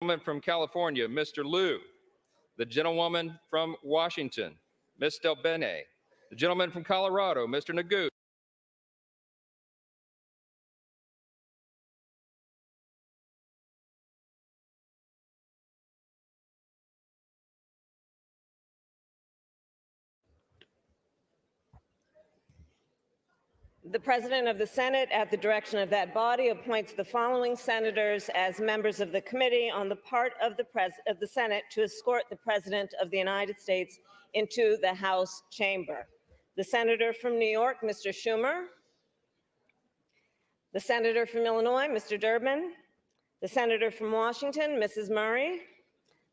gentleman from California, Mr. Liu. The gentlewoman from Washington, Ms. Del Bene. The gentleman from Colorado, Mr. Nagu. The President of the Senate, at the direction of that body, appoints the following senators as members of the committee on the part of the Senate to escort the President of the United States into the House chamber. The Senator from New York, Mr. Schumer. The Senator from Illinois, Mr. Durbin. The Senator from Washington, Mrs. Murray.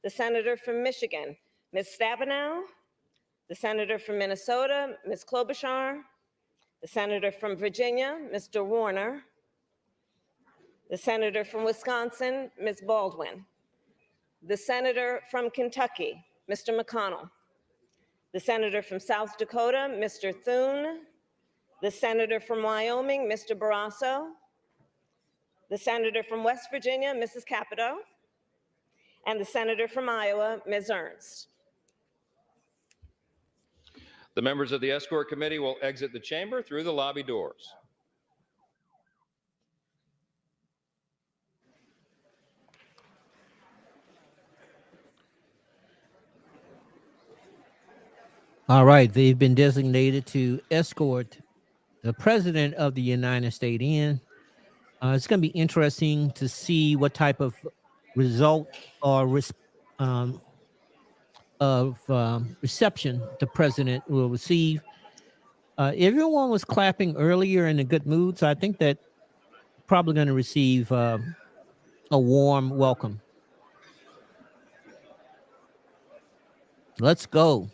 The Senator from Michigan, Ms. Stabenow. The Senator from Minnesota, Ms. Klobuchar. The Senator from Virginia, Mr. Warner. The Senator from Wisconsin, Ms. Baldwin. The Senator from Kentucky, Mr. McConnell. The Senator from South Dakota, Mr. Thune. The Senator from Wyoming, Mr. Barrasso. The Senator from West Virginia, Mrs. Capito. And the Senator from Iowa, Ms. Ernst. The members of the escort committee will exit the chamber through the lobby doors. All right, they've been designated to escort the President of the United States in. It's going to be interesting to see what type of result or reception the President will receive. Everyone was clapping earlier in a good mood, so I think that probably going to receive a warm welcome. Let's go.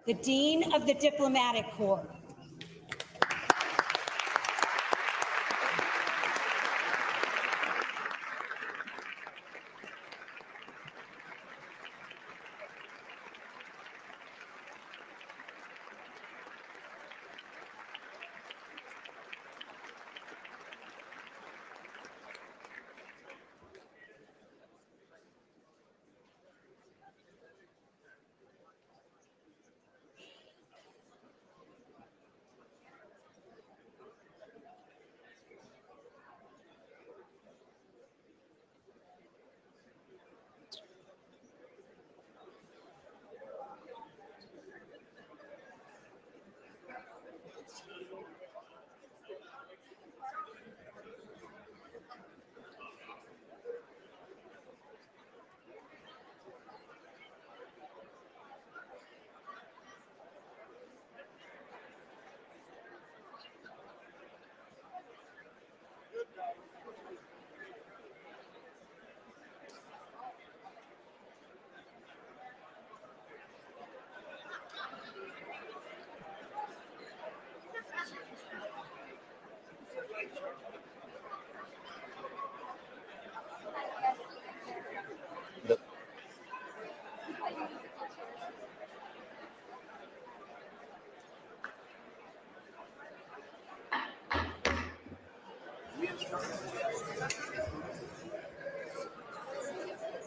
The Dean of the Diplomatic Corps.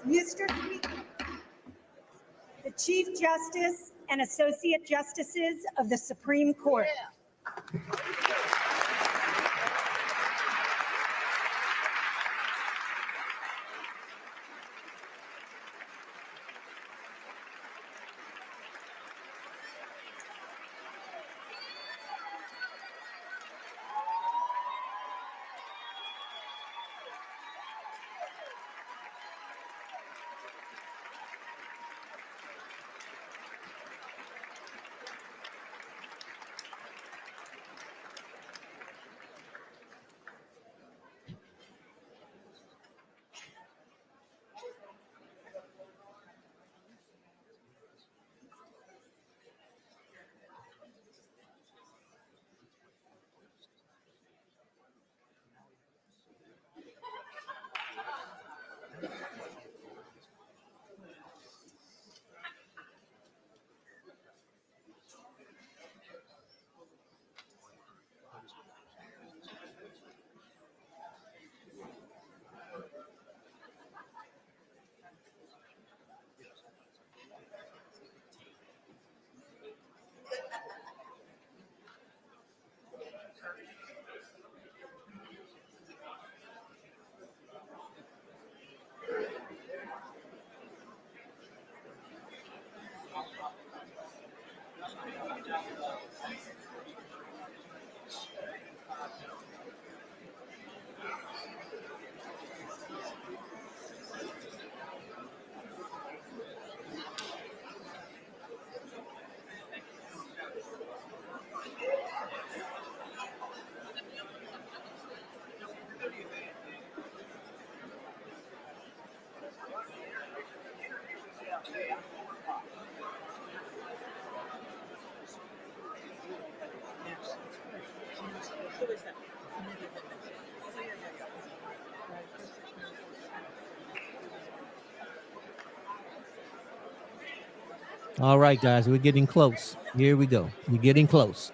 Mr. Speaker, the Chief Justice and Associate Justices of the Supreme Court. All right, guys, we're getting close. Here we go. We're getting close.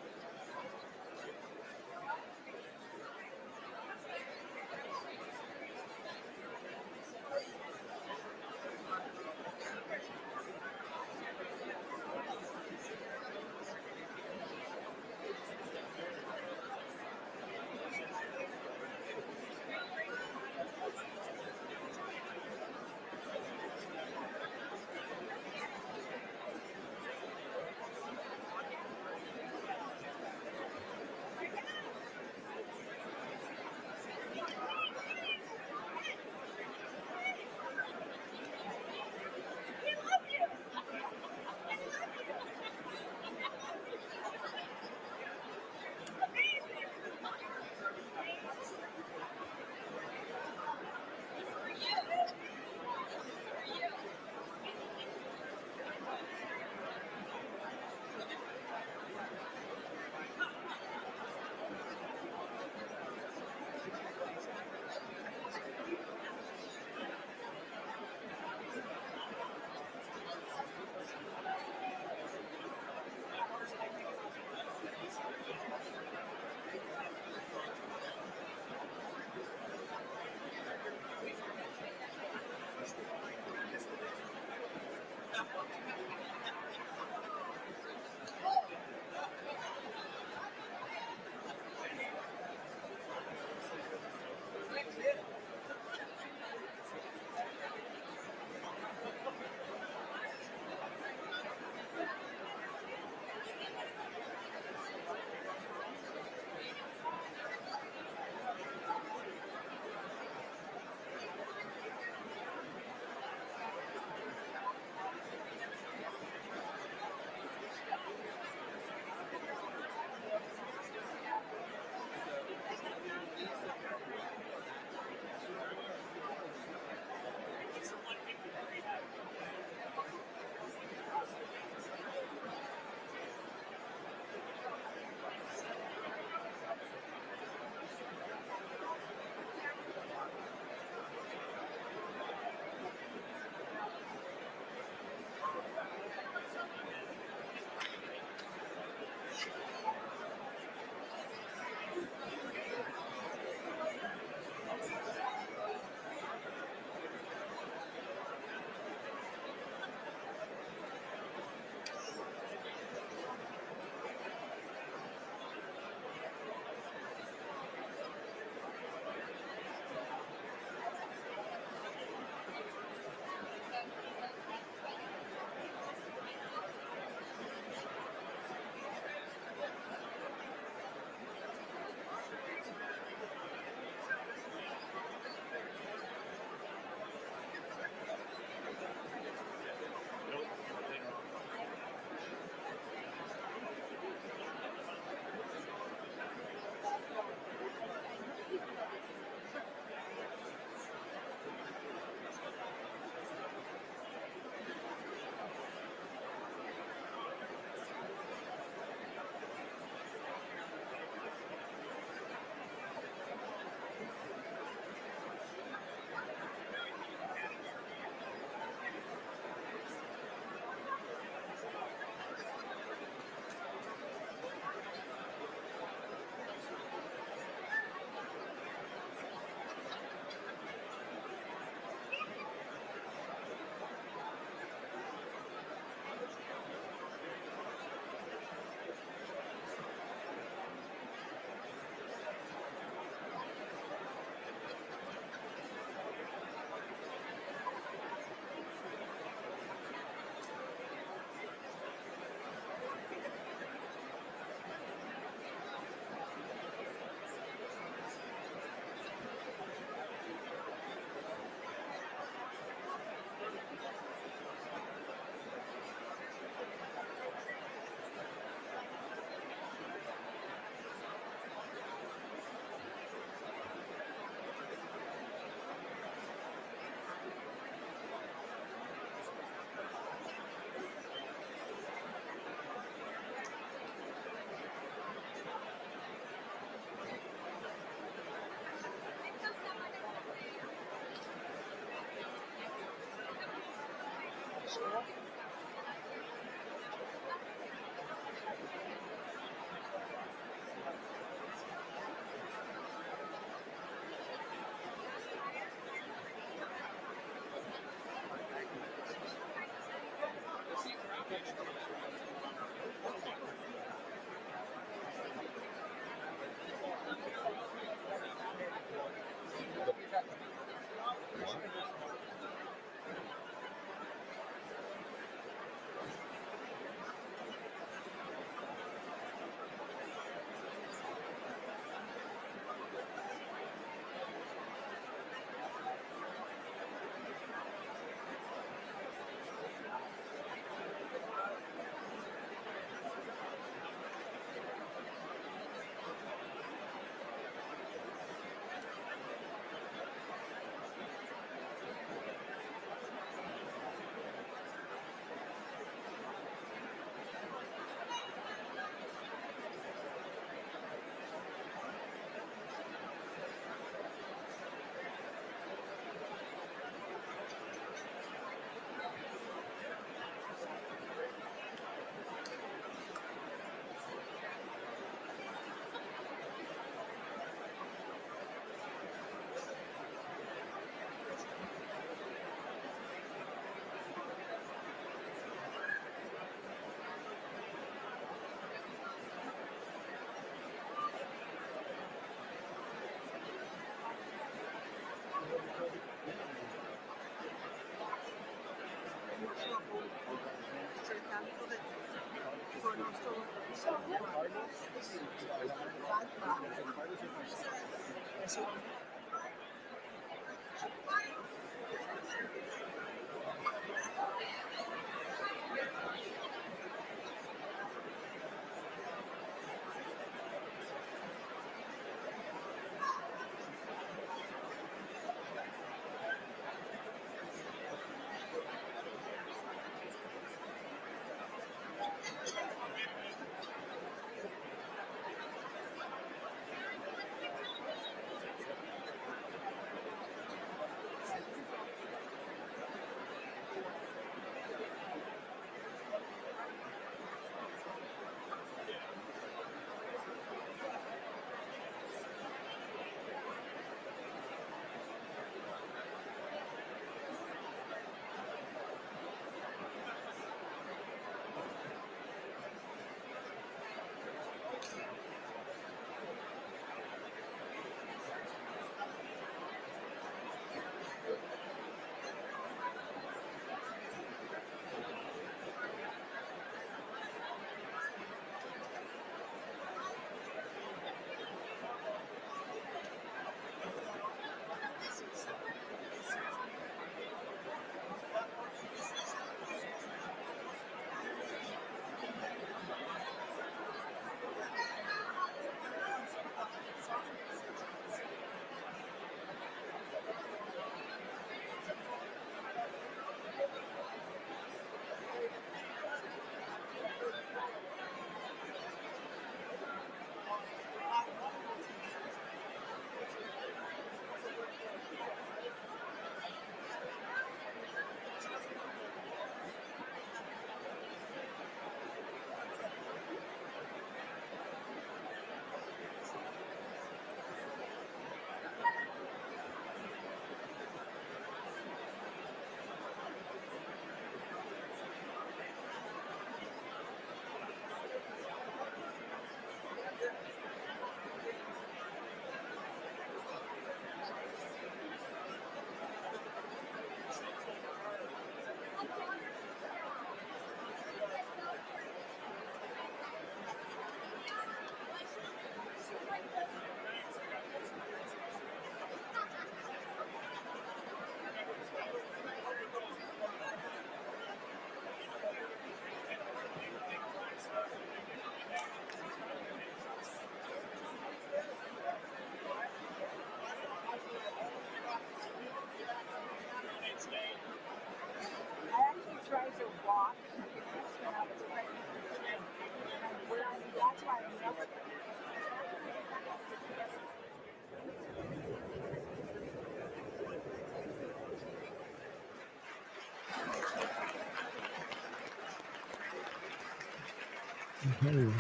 Okay.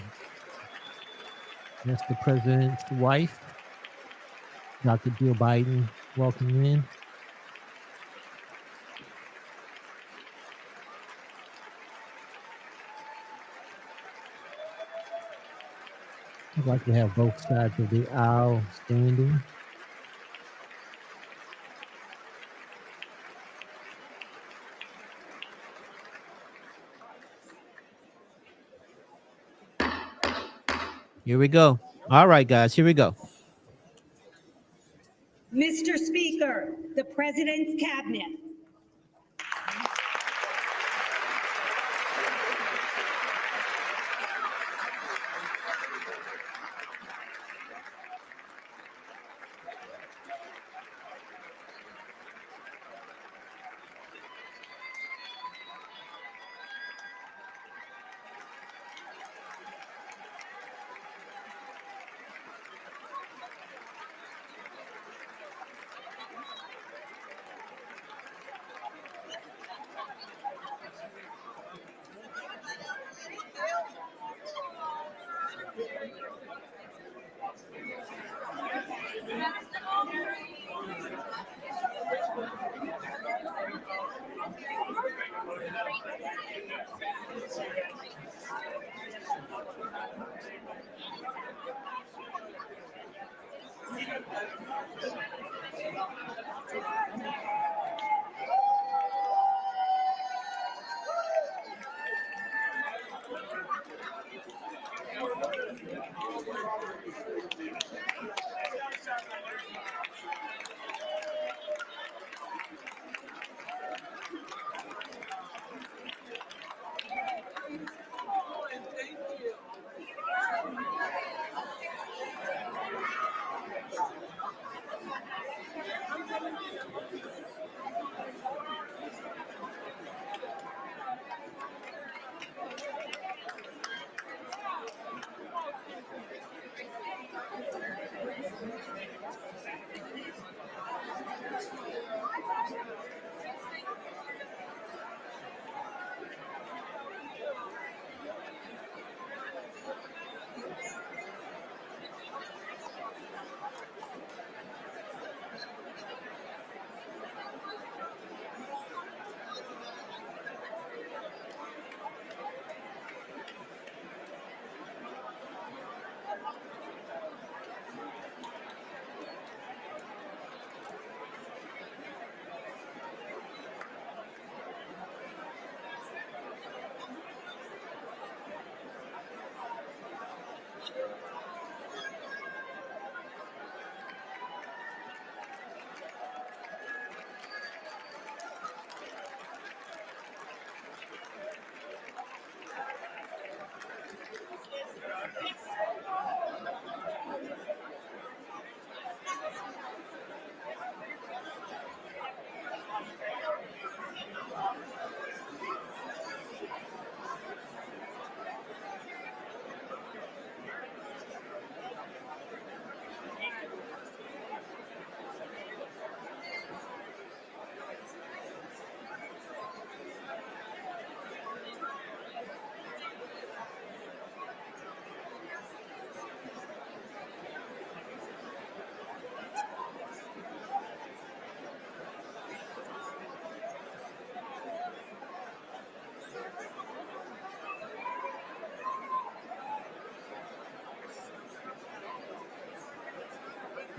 That's the president's wife, Dr. Jill Biden. Welcome in. I'd like to have both sides of the aisle standing. Here we go. All right, guys, here we go. Mr. Speaker, the President's Cabinet.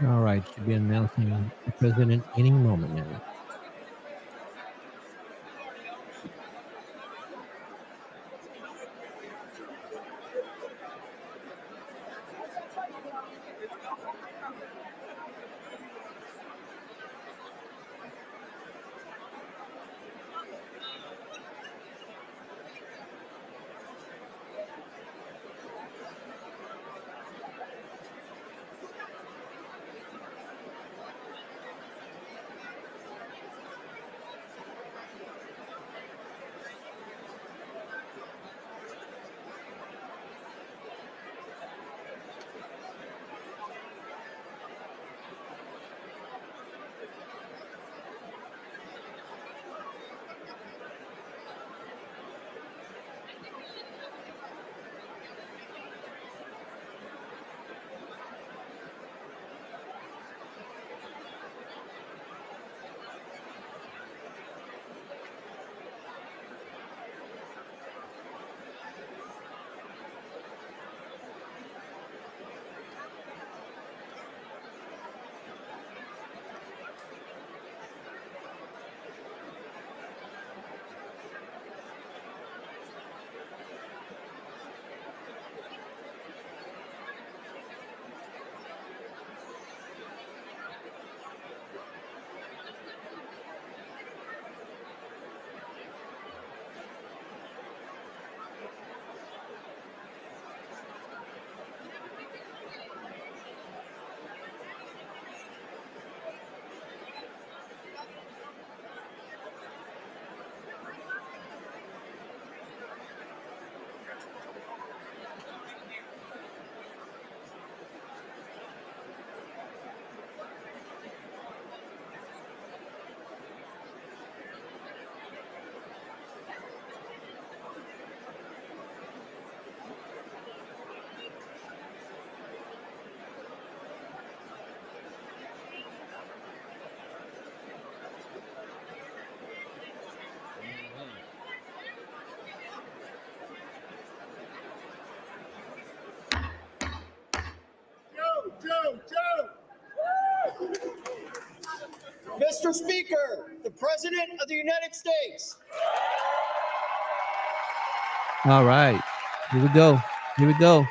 All right, should be announcing the president any moment now. Mr. Speaker, the President of the United States. All right. Here we go. Here we go.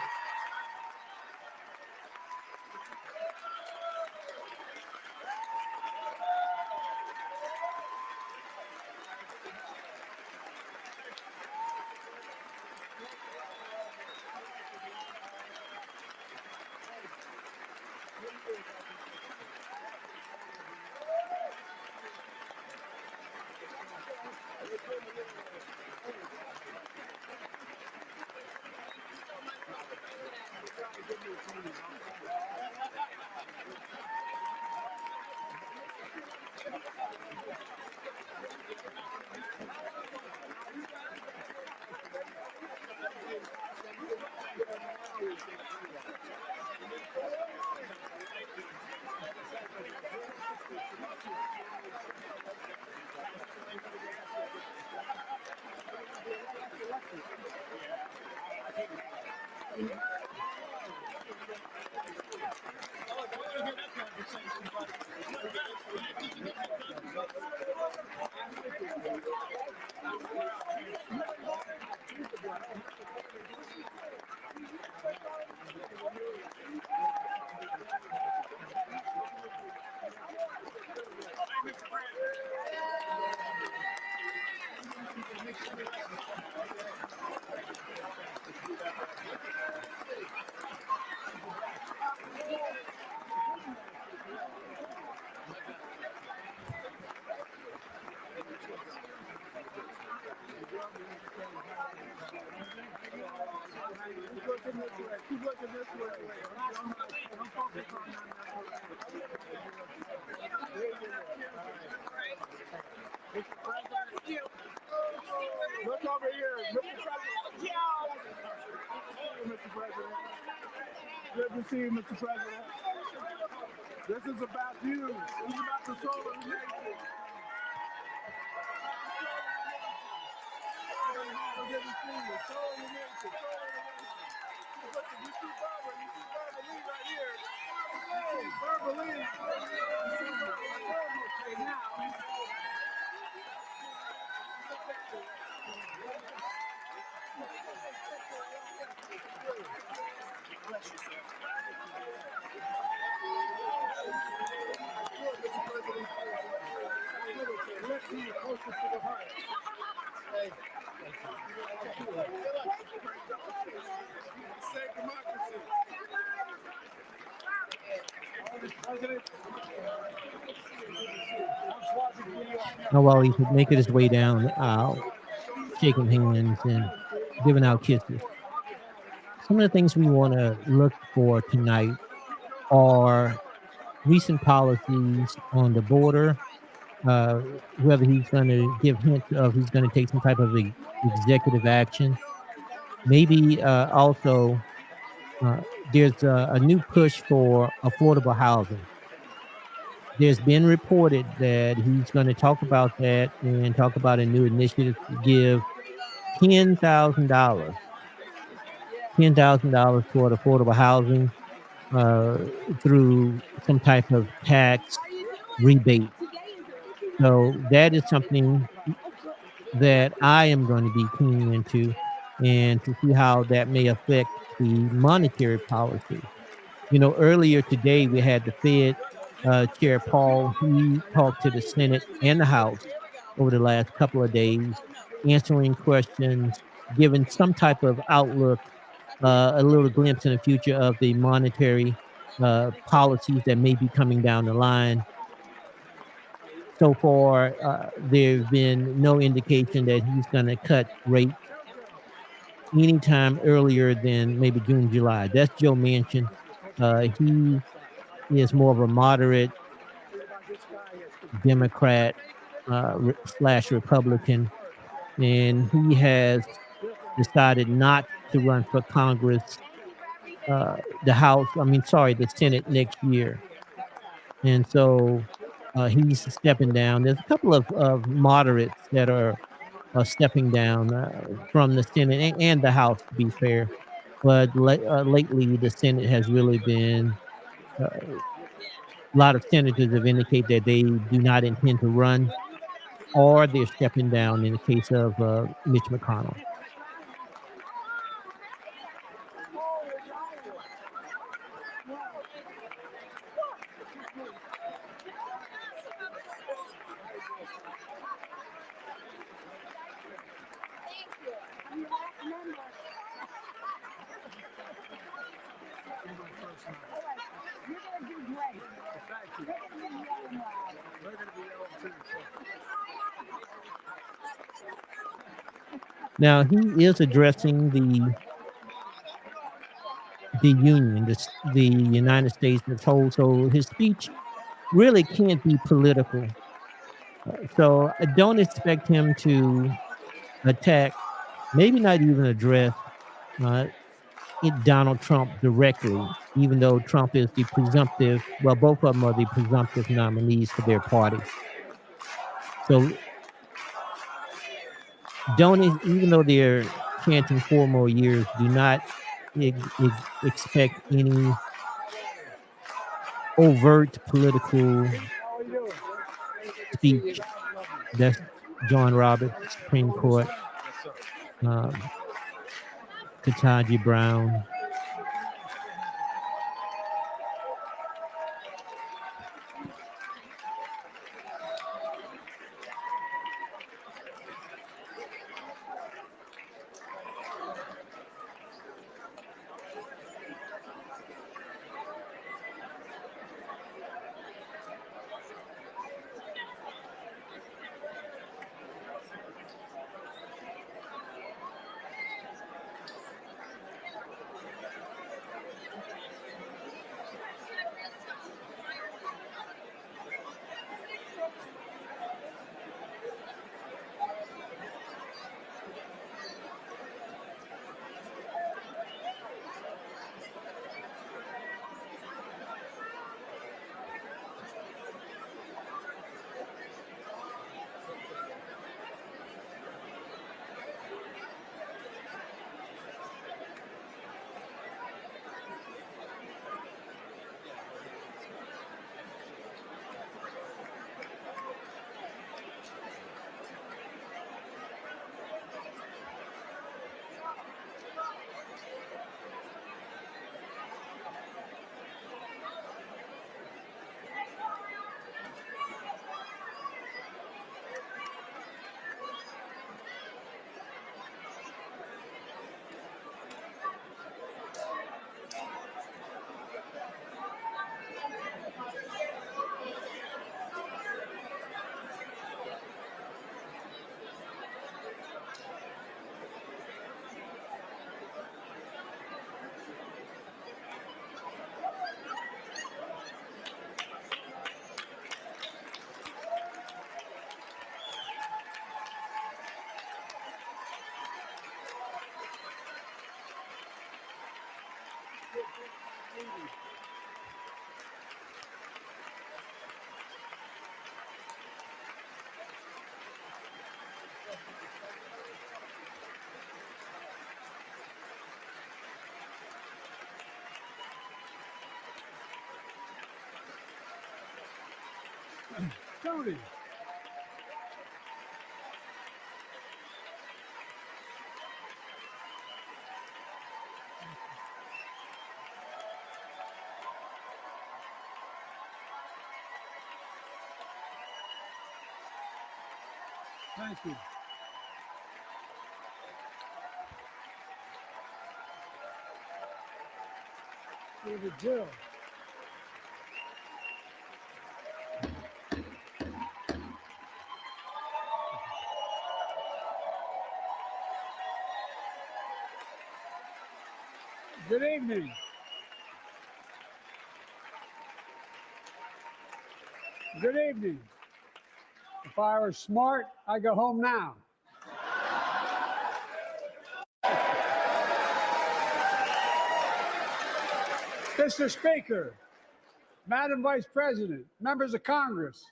Look over here, Mr. President. Mr. President. Good to see you, Mr. President. This is about you. This is about the soul of the nation. Good to see you. Soul of the nation. Soul of the nation. Look, you see Barbara. You see Barbara Lee right here. Hey, Barbara Lee. You see Barbara Lee now. Now, while he's making his way down the aisle, shaking hands and giving out kisses, some of the things we want to look for tonight are recent policies on the border, whether he's going to give hints of he's going to take some type of executive action. Maybe also there's a new push for affordable housing. There's been reported that he's going to talk about that and talk about a new initiative to give $10,000 toward affordable housing through some type of tax rebate. So that is something that I am going to be keen into, and to see how that may affect the monetary policy. You know, earlier today we had the Fed Chair Paul. He talked to the Senate and the House over the last couple of days, answering questions, giving some type of outlook, a little glimpse in the future of the monetary policies that may be coming down the line. So far, there's been no indication that he's going to cut rates anytime earlier than maybe June, July. That's Joe Manchin. He is more of a moderate Democrat slash Republican, and he has decided not to run for Congress, the Senate next year. And so he's stepping down. There's a couple of moderates that are stepping down from the Senate and the House, to be fair. But lately, the Senate has really been A lot of senators have indicated that they do not intend to run, or they're stepping down in the case of Mitch McConnell. Now he is addressing the union, the United States as a whole. So his speech really can't be political. So I don't expect him to attack, maybe not even address Donald Trump directly, even though Trump is the presumptive, well, both of them are the presumptive nominees for their party. So even though they're chanting 4 more years, do not expect any overt political speech. That's John Roberts, Supreme Court, Ketanji Brown. Tony. Thank you. David Jill. Good evening. Good evening. If I were smart, I'd go home now. Mr. Speaker, Madam Vice President, members of Congress,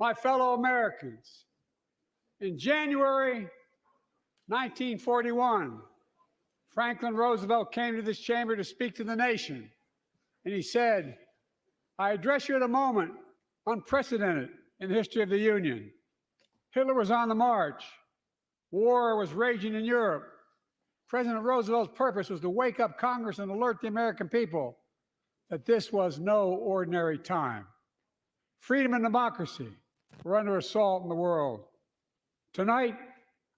my fellow Americans, in January 1941, Franklin Roosevelt came to this chamber to speak to the nation, and he said, I address you at a moment unprecedented in the history of the Union. Hitler was on the march. War was raging in Europe. President Roosevelt's purpose was to wake up Congress and alert the American people that this was no ordinary time. Freedom and democracy were under assault in the world. Tonight,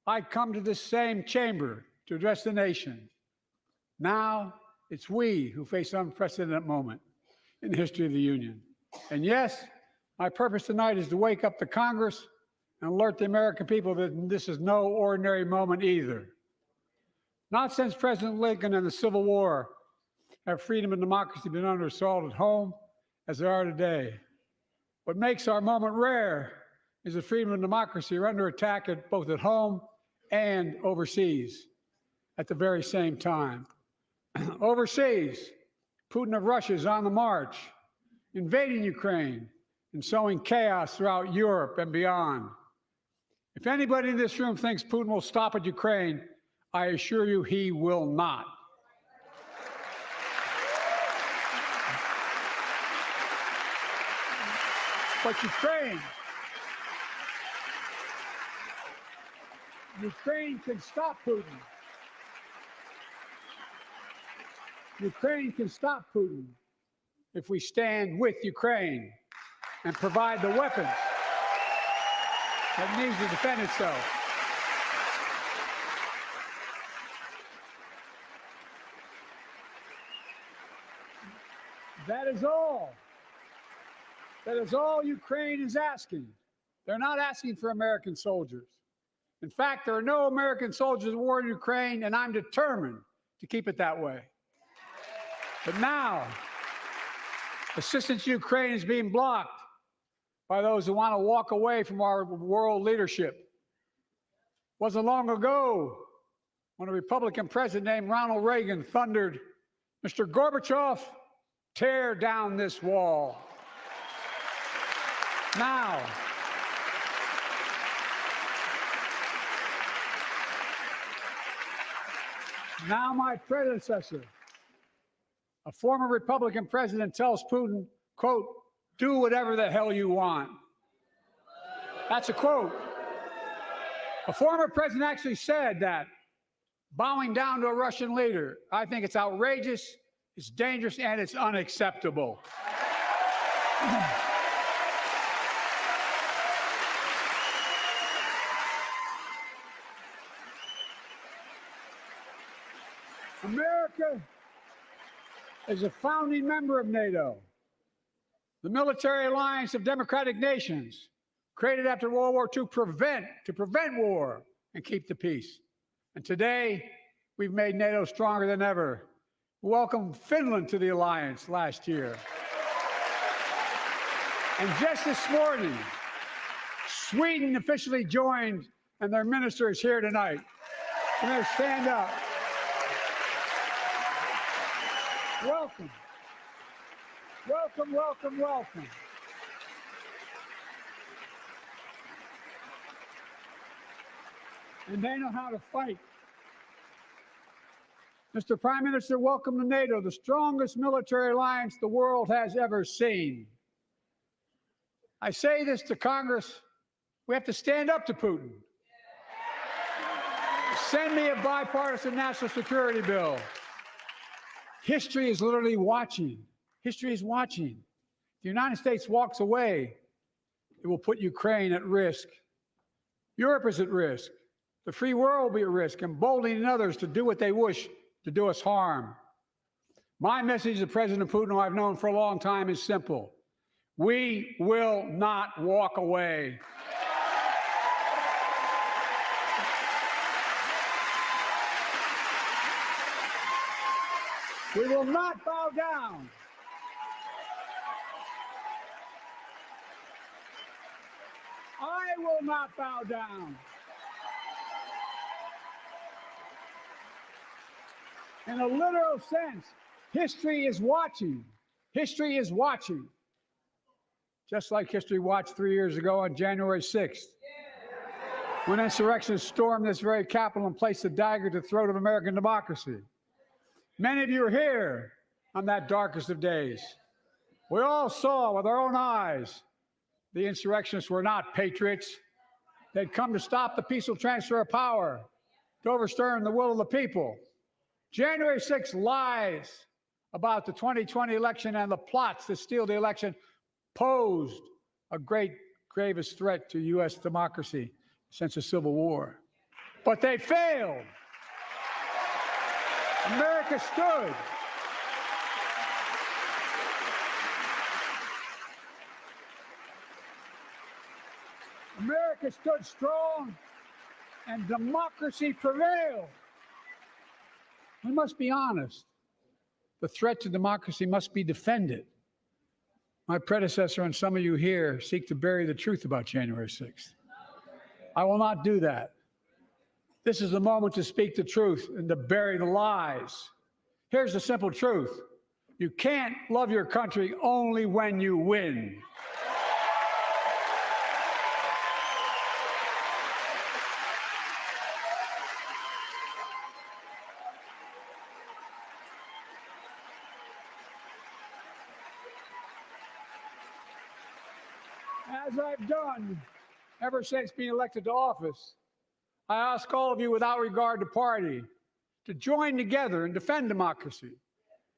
I come to this same chamber to address the nation. Now, it's we who face an unprecedented moment in the history of the Union. And yes, my purpose tonight is to wake up the Congress and alert the American people that this is no ordinary moment either. Not since President Lincoln and the Civil War have freedom and democracy been under assault at home as they are today. What makes our moment rare is that freedom and democracy are under attack both at home and overseas at the very same time. Overseas, Putin of Russia is on the march, invading Ukraine and sowing chaos throughout Europe and beyond. If anybody in this room thinks Putin will stop at Ukraine, I assure you he will not. But Ukraine can stop Putin. Ukraine can stop Putin if we stand with Ukraine and provide the weapons that needs to defend itself. That is all. That is all Ukraine is asking. They're not asking for American soldiers. In fact, there are no American soldiers at war in Ukraine, and I'm determined to keep it that way. But now, assistance to Ukraine is being blocked by those who want to walk away from our world leadership. It wasn't long ago when a Republican president named Ronald Reagan thundered, "Mr. Gorbachev, tear down this wall." Now, my predecessor, a former Republican president, tells Putin, quote, "Do whatever the hell you want." That's a quote. A former president actually said that, bowing down to a Russian leader. I think it's outrageous, it's dangerous, and it's unacceptable. America is a founding member of NATO, the military alliance of democratic nations created after World War II to prevent war and keep the peace. And today, we've made NATO stronger than ever. We welcomed Finland to the alliance last year. And just this morning, Sweden officially joined, and their minister is here tonight. Can they stand up? Welcome. Welcome, welcome, welcome. And they know how to fight. Mr. Prime Minister, welcome to NATO, the strongest military alliance the world has ever seen. I say this to Congress, we have to stand up to Putin. Send me a bipartisan national security bill. History is literally watching. History is watching. If the United States walks away, it will put Ukraine at risk. Europe is at risk. The free world will be at risk, emboldening others to do what they wish to do us harm. My message to President Putin, who I've known for a long time, is simple. We will not walk away. We will not bow down. I will not bow down. In a literal sense, history is watching. History is watching. Just like history watched 3 years ago on January 6th, when insurrectionists stormed this very Capitol and placed a dagger to the throat of American democracy. Many of you are here on that darkest of days. We all saw with our own eyes the insurrectionists were not patriots. They'd come to stop the peaceful transfer of power, to overturn the will of the people. January 6th lies about the 2020 election and the plots to steal the election posed a gravest threat to U.S. democracy since the Civil War. But they failed. America stood. America stood strong and democracy prevailed. We must be honest. The threat to democracy must be defended. My predecessor and some of you here seek to bury the truth about January 6th. I will not do that. This is the moment to speak the truth and to bury the lies. Here's the simple truth. You can't love your country only when you win. As I've done ever since being elected to office, I ask all of you without regard to party to join together and defend democracy.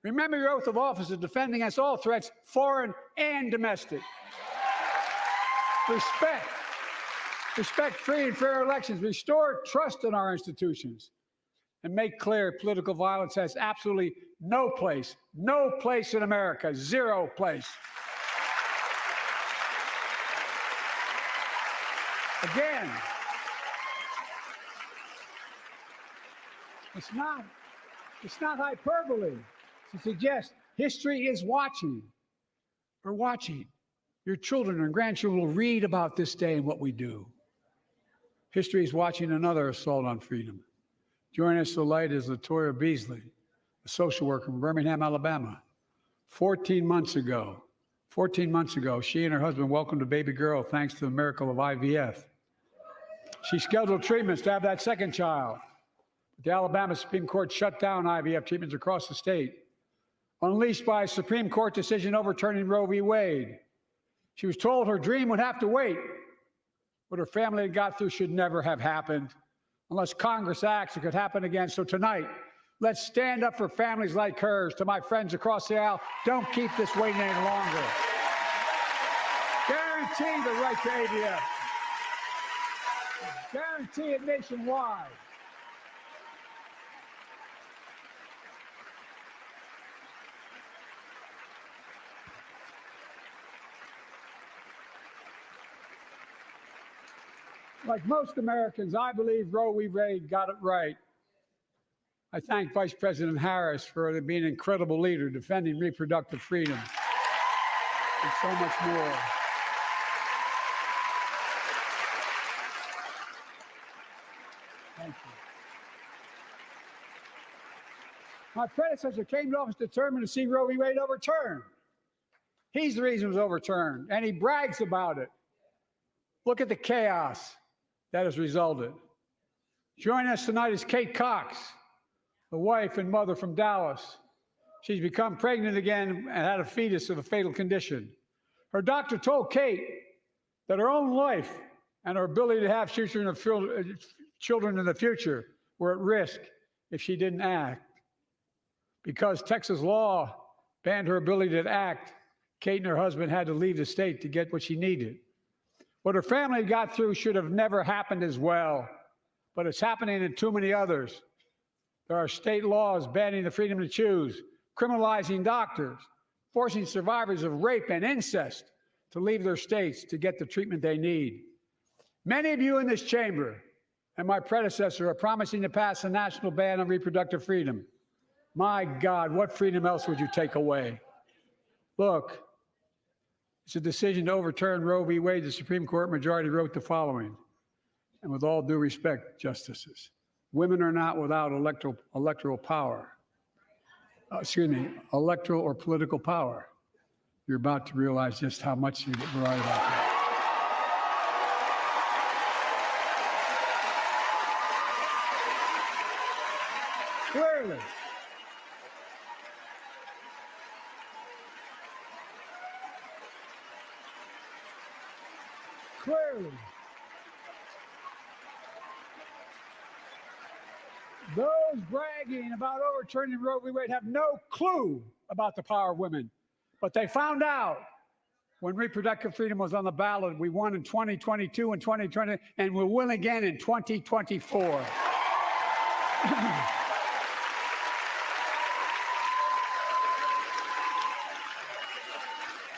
Remember your oath of office of defending against all threats, foreign and domestic. Respect free and fair elections, restore trust in our institutions, and make clear political violence has absolutely no place in America, zero place. Again, it's not hyperbole to suggest history is watching. We're watching. Your children and grandchildren will read about this day and what we do. History is watching another assault on freedom. Joining us tonight is Latoya Beasley, a social worker from Birmingham, Alabama. 14 months ago, she and her husband welcomed a baby girl thanks to the miracle of IVF. She scheduled treatments to have that second child. The Alabama Supreme Court shut down IVF treatments across the state, unleashed by a Supreme Court decision overturning Roe v. Wade. She was told her dream would have to wait. What her family had got through should never have happened. Unless Congress acts, it could happen again. So tonight, let's stand up for families like hers. To my friends across the aisle, don't keep this waiting any longer. Guarantee the right to IVF. Guarantee it nationwide. Like most Americans, I believe Roe v. Wade got it right. I thank Vice President Harris for being an incredible leader, defending reproductive freedom, and so much more. Thank you. My predecessor came to office determined to see Roe v. Wade overturned. He's the reason it was overturned, and he brags about it. Look at the chaos that has resulted. Joining us tonight is Kate Cox, the wife and mother from Dallas. She's become pregnant again and had a fetus of a fatal condition. Her doctor told Kate that her own life and her ability to have children in the future were at risk if she didn't act. Because Texas law banned her ability to act, Kate and her husband had to leave the state to get what she needed. What her family got through should have never happened as well, but it's happening in too many others. There are state laws banning the freedom to choose, criminalizing doctors, forcing survivors of rape and incest to leave their states to get the treatment they need. Many of you in this chamber and my predecessor are promising to pass a national ban on reproductive freedom. My God, what freedom else would you take away? Look, it's a decision to overturn Roe v. Wade. The Supreme Court majority wrote the following, and with all due respect, justices, women are not without electoral power. Electoral or political power. You're about to realize just how much you're right about that. Clearly. clearly. Those bragging about overturning Roe v. Wade have no clue about the power of women. But they found out when reproductive freedom was on the ballot. We won in 2022 and 2020, and we'll win again in 2024.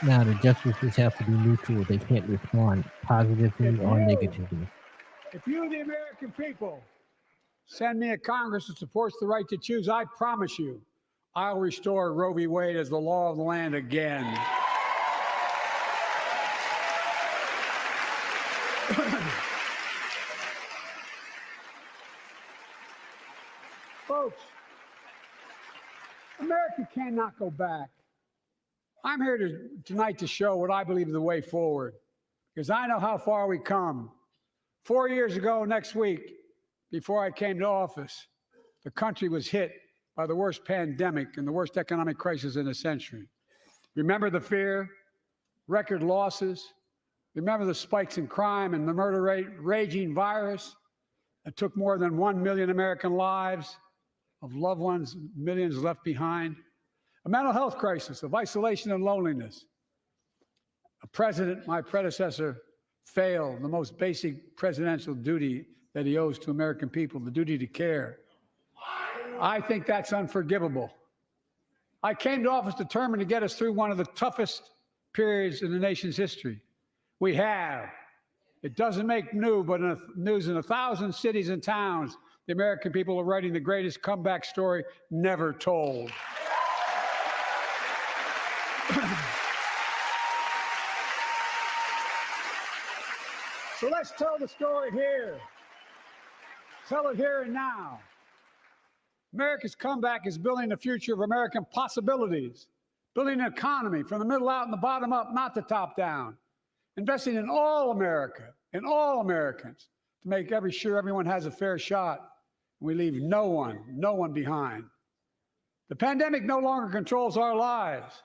Now, the justices have to be neutral. They can't respond positively or negatively. If you, the American people, send me a Congress that supports the right to choose, I promise you, I'll restore Roe v. Wade as the law of the land again. Folks, America cannot go back. I'm here tonight to show what I believe is the way forward, because I know how far we come. 4 years ago next week, before I came to office, the country was hit by the worst pandemic and the worst economic crisis in a century. Remember the fear, record losses? Remember the spikes in crime and the murder rate, raging virus that took more than 1 million American lives, of loved ones, millions left behind? A mental health crisis of isolation and loneliness. A president, my predecessor, failed the most basic presidential duty that he owes to American people, the duty to care. I think that's unforgivable. I came to office determined to get us through one of the toughest periods in the nation's history. We have. It doesn't make news, but news in 1,000 cities and towns, the American people are writing the greatest comeback story never told. So let's tell the story here. Tell it here and now. America's comeback is building the future of American possibilities, building an economy from the middle out and the bottom up, not the top down, investing in all America, in all Americans, to make sure everyone has a fair shot, and we leave no one behind. The pandemic no longer controls our lives.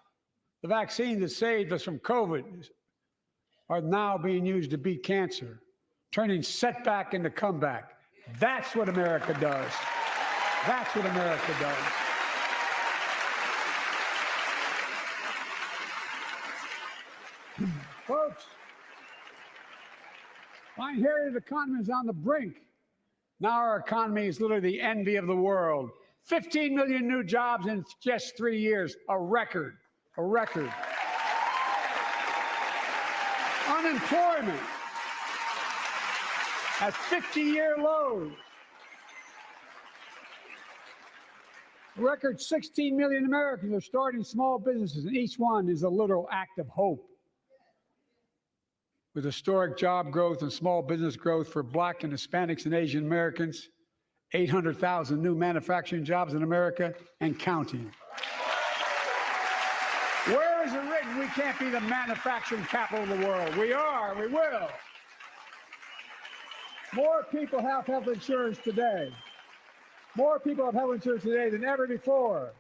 The vaccines that saved us from COVID are now being used to beat cancer, turning setback into comeback. That's what America does. That's what America does. Folks, my inherited economy is on the brink. Now our economy is literally the envy of the world. 15 million new jobs in just 3 years, a record, a record. Unemployment at 50-year lows. A record 16 million Americans are starting small businesses, and each one is a literal act of hope. With historic job growth and small business growth for Black and Hispanics and Asian Americans, 800,000 new manufacturing jobs in America and counting. Where is it written we can't be the manufacturing capital of the world? We are, we will. More people have health insurance today. More people have health insurance today than ever before.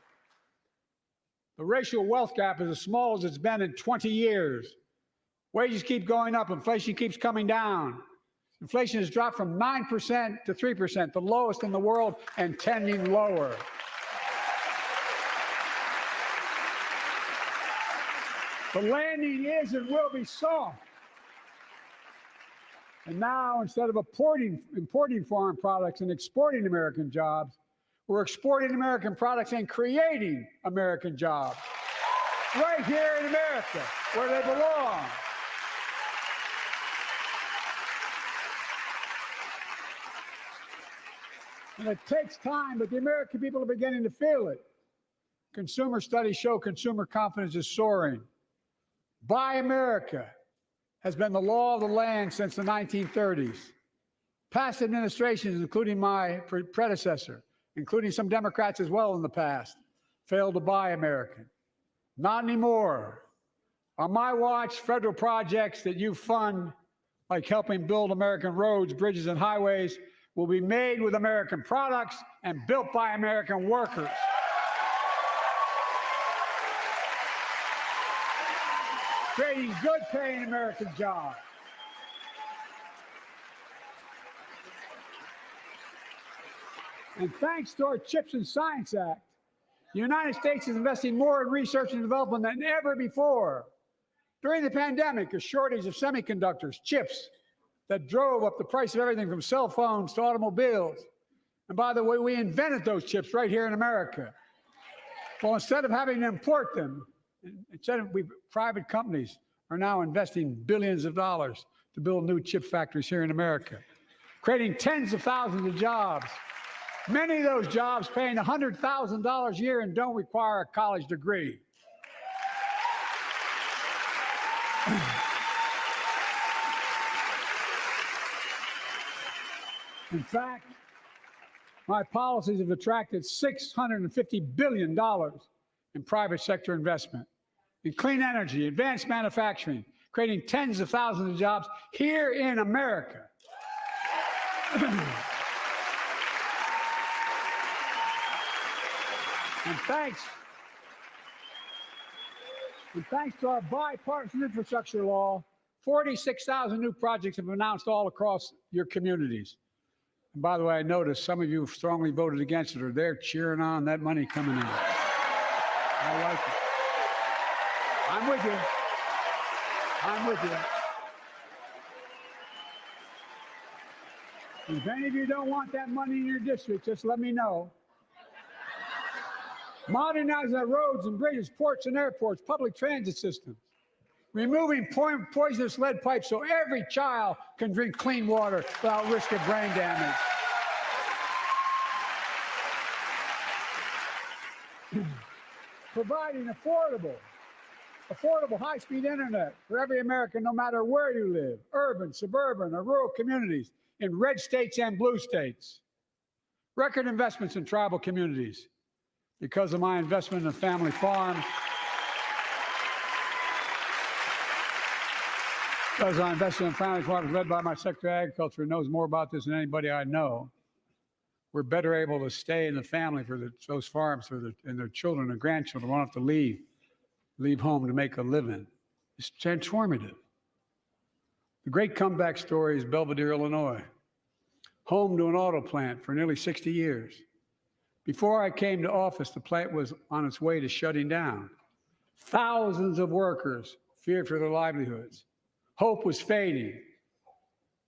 The racial wealth gap is as small as it's been in 20 years. Wages keep going up, inflation keeps coming down. Inflation has dropped from 9% to 3%, the lowest in the world and tending lower. The landing is and will be soft. And now, instead of importing foreign products and exporting American jobs, we're exporting American products and creating American jobs right here in America, where they belong. And it takes time, but the American people are beginning to feel it. Consumer studies show consumer confidence is soaring. Buy America has been the law of the land since the 1930s. Past administrations, including my predecessor, including some Democrats as well in the past, failed to buy American. Not anymore. On my watch, federal projects that you fund, like helping build American roads, bridges, and highways, will be made with American products and built by American workers. Creating good paying American jobs. And thanks to our CHIPS and Science Act, the United States is investing more in research and development than ever before. During the pandemic, a shortage of semiconductors, chips, that drove up the price of everything from cell phones to automobiles. And by the way, we invented those chips right here in America. Well, instead of having to import them, private companies are now investing billions of dollars to build new chip factories here in America, creating tens of thousands of jobs. Many of those jobs paying $100,000 a year and don't require a college degree. In fact, my policies have attracted $650 billion in private sector investment in clean energy, advanced manufacturing, creating tens of thousands of jobs here in America. And thanks to our bipartisan infrastructure law, 46,000 new projects have been announced all across your communities. And by the way, I noticed some of you have strongly voted against it, or they're cheering on that money coming in. I like it. I'm with you. I'm with you. If any of you don't want that money in your district, just let me know. Modernizing our roads and bridges, ports and airports, public transit systems. Removing poisonous lead pipes so every child can drink clean water without risk of brain damage. Providing affordable high-speed internet for every American, no matter where you live, urban, suburban, or rural communities, in red states and blue states. Record investments in tribal communities. Because of my investment in a family farm, because I invested in family farms led by my Secretary of Agriculture, who knows more about this than anybody I know, we're better able to stay in the family for those farms and their children and grandchildren won't have to leave home to make a living. It's transformative. The great comeback story is Belvidere, Illinois, home to an auto plant for nearly 60 years. Before I came to office, the plant was on its way to shutting down. Thousands of workers feared for their livelihoods. Hope was fading.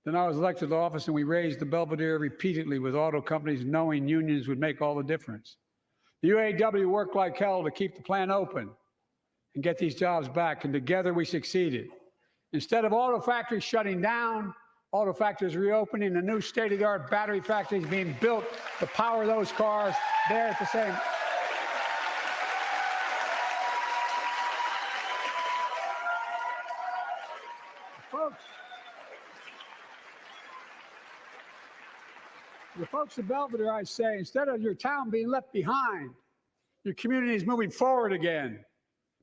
Then I was elected to office and we raised the Belvidere repeatedly with auto companies, knowing unions would make all the difference. The UAW worked like hell to keep the plant open and get these jobs back, and together we succeeded. Instead of auto factories shutting down, auto factories reopening, and new state-of-the-art battery factories being built to power those cars there at the same. The folks of Belvidere, I say, instead of your town being left behind, your community is moving forward again.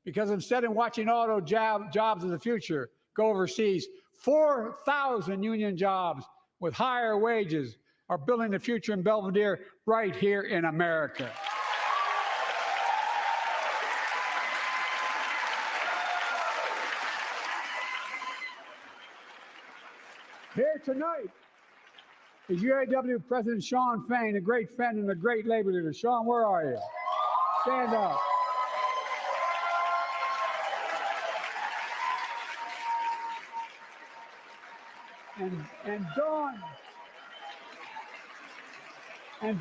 Because instead of watching auto jobs of the future go overseas, 4,000 union jobs with higher wages are building the future in Belvidere right here in America. Here tonight is UAW President Shawn Fain, a great friend and a great labor leader. Shawn, where are you? Stand up. And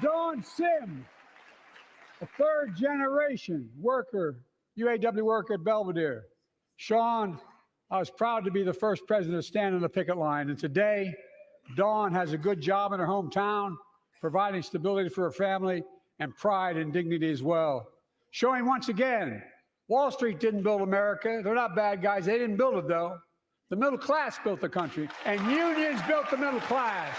Dawn Sim, a third-generation worker, UAW worker at Belvidere. Shawn, I was proud to be the first president to stand on the picket line, and today, Dawn has a good job in her hometown, providing stability for her family and pride and dignity as well. Showing once again, Wall Street didn't build America. They're not bad guys. They didn't build it, though. The middle class built the country, and unions built the middle class.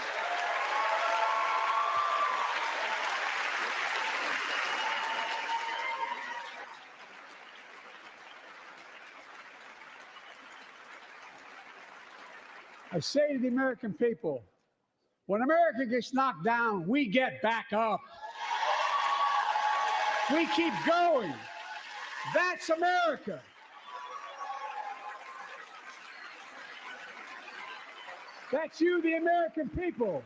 I say to the American people, when America gets knocked down, we get back up. We keep going. That's America. That's you, the American people.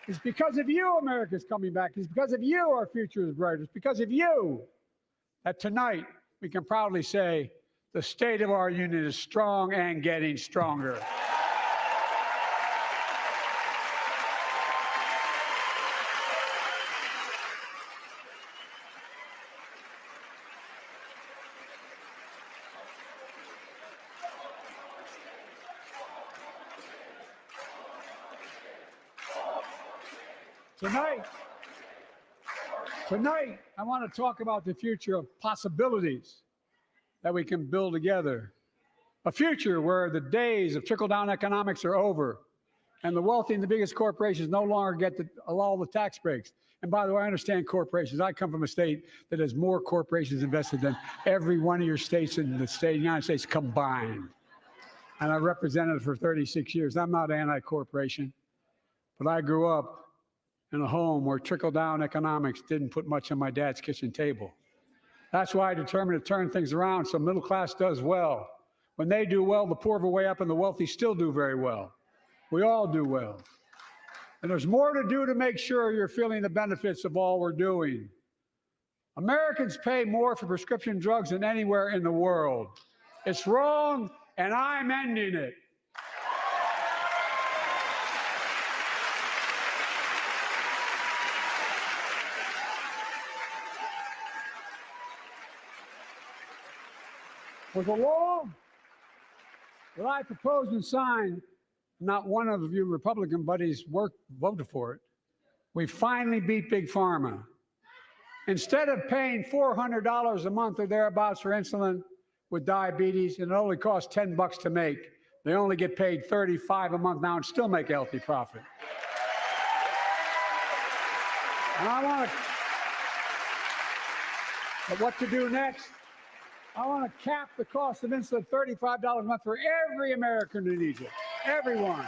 It's because of you America's coming back. It's because of you our future is bright. It's because of you that tonight we can proudly say the state of our union is strong and getting stronger. Tonight, I want to talk about the future of possibilities that we can build together. A future where the days of trickle-down economics are over and the wealthy and the biggest corporations no longer get all the tax breaks. And by the way, I understand corporations. I come from a state that has more corporations invested than every one of your states in the state of the United States combined. And I represented it for 36 years. I'm not anti-corporation, but I grew up in a home where trickle-down economics didn't put much on my dad's kitchen table. That's why I determined to turn things around so middle class does well. When they do well, the poor go way up and the wealthy still do very well. We all do well. And there's more to do to make sure you're feeling the benefits of all we're doing. Americans pay more for prescription drugs than anywhere in the world. It's wrong, and I'm ending it. With a law that I proposed and signed, not one of you Republican buddies voted for it. We finally beat Big Pharma. Instead of paying $400 a month or thereabouts for insulin with diabetes, and it only costs $10 to make, they only get paid $35 a month now and still make a healthy profit. And I want to, but what to do next? I want to cap the cost of insulin at $35 a month for every American who needs it. Everyone.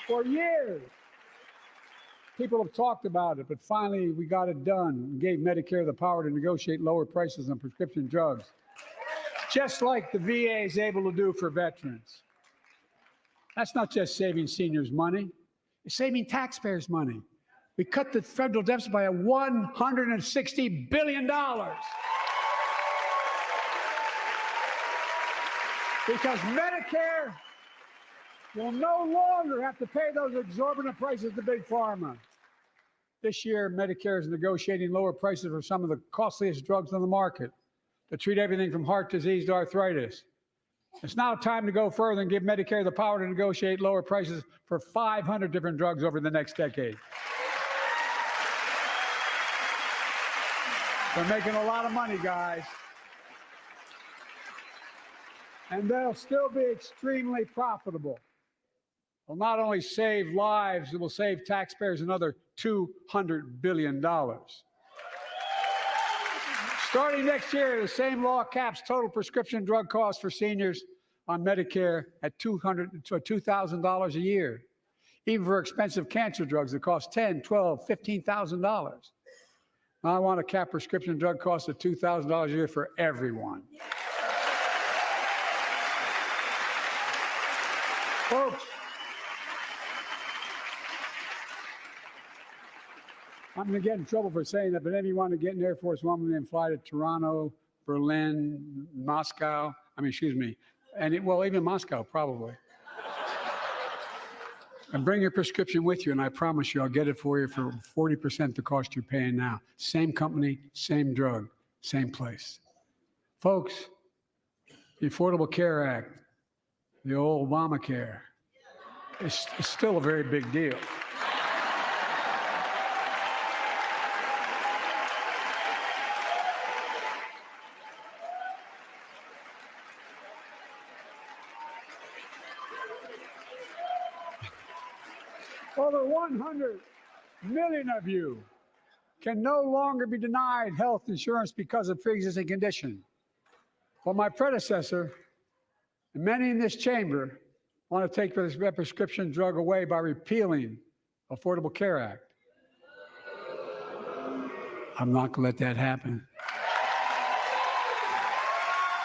For years, people have talked about it, but finally we got it done and gave Medicare the power to negotiate lower prices on prescription drugs, just like the VA is able to do for veterans. That's not just saving seniors money, it's saving taxpayers money. We cut the federal deficit by $160 billion. Because Medicare will no longer have to pay those exorbitant prices to Big Pharma. This year, Medicare is negotiating lower prices for some of the costliest drugs on the market to treat everything from heart disease to arthritis. It's now time to go further and give Medicare the power to negotiate lower prices for 500 different drugs over the next decade. They're making a lot of money, guys. And they'll still be extremely profitable. They'll not only save lives, it will save taxpayers another $200 billion. Starting next year, the same law caps total prescription drug costs for seniors on Medicare at $2,000 a year, even for expensive cancer drugs that cost $10,000, $12,000, $15,000. I want to cap prescription drug costs at $2,000 a year for everyone. Folks, I'm going to get in trouble for saying that, but if you want to get an Air Force One and fly to Toronto, Berlin, Moscow, well, even Moscow, probably. And bring your prescription with you, and I promise you I'll get it for you for 40% the cost you're paying now. Same company, same drug, same place. Folks, the Affordable Care Act, the old Obamacare, is still a very big deal. Over 100 million of you can no longer be denied health insurance because of pre-existing condition. Well, my predecessor and many in this chamber want to take this prescription drug away by repealing Affordable Care Act. I'm not going to let that happen.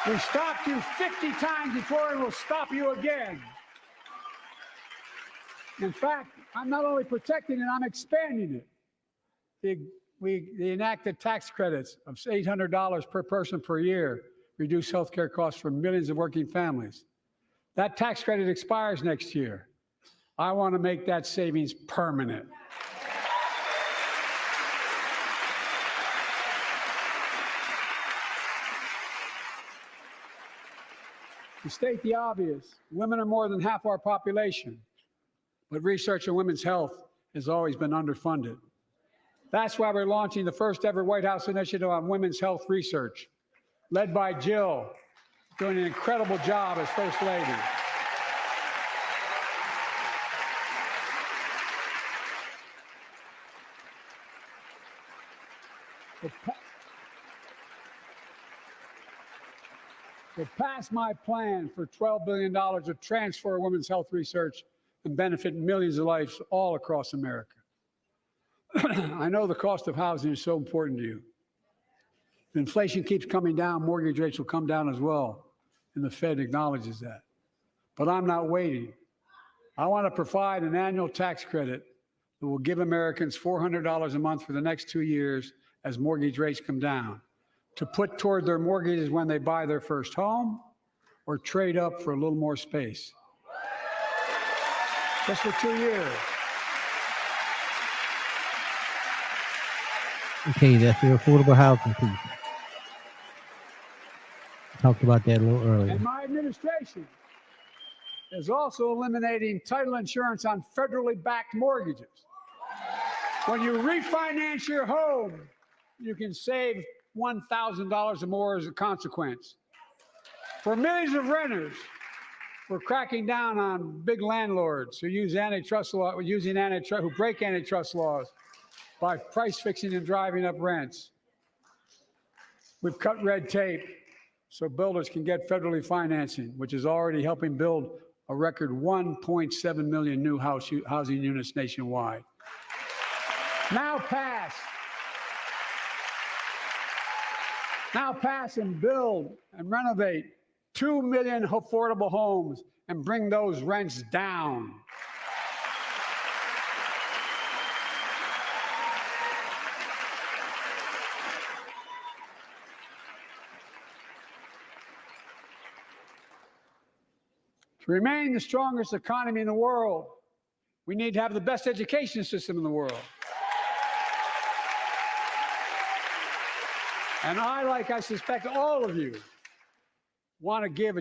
We stopped you 50 times before and we'll stop you again. In fact, I'm not only protecting it, I'm expanding it. We enacted tax credits of $800 per person per year, reduce healthcare costs for millions of working families. That tax credit expires next year. I want to make that savings permanent. To state the obvious, women are more than half our population, but research on women's health has always been underfunded. That's why we're launching the first ever White House initiative on women's health research, led by Jill, doing an incredible job as First Lady. To pass my plan for $12 billion to transfer women's health research and benefit millions of lives all across America. I know the cost of housing is so important to you. If inflation keeps coming down, mortgage rates will come down as well, and the Fed acknowledges that. But I'm not waiting. I want to provide an annual tax credit that will give Americans $400 a month for the next 2 years as mortgage rates come down, to put toward their mortgages when they buy their first home or trade up for a little more space. Just for 2 years. Okay, that's the affordable housing piece. Talked about that a little earlier. And my administration is also eliminating title insurance on federally backed mortgages. When you refinance your home, you can save $1,000 or more as a consequence. For millions of renters, we're cracking down on big landlords who use antitrust law, who break antitrust laws by price fixing and driving up rents. We've cut red tape so builders can get federally financing, which is already helping build a record 1.7 million new housing units nationwide. Now pass and build and renovate 2 million affordable homes and bring those rents down. To remain the strongest economy in the world, we need to have the best education system in the world. And I suspect all of you, want to give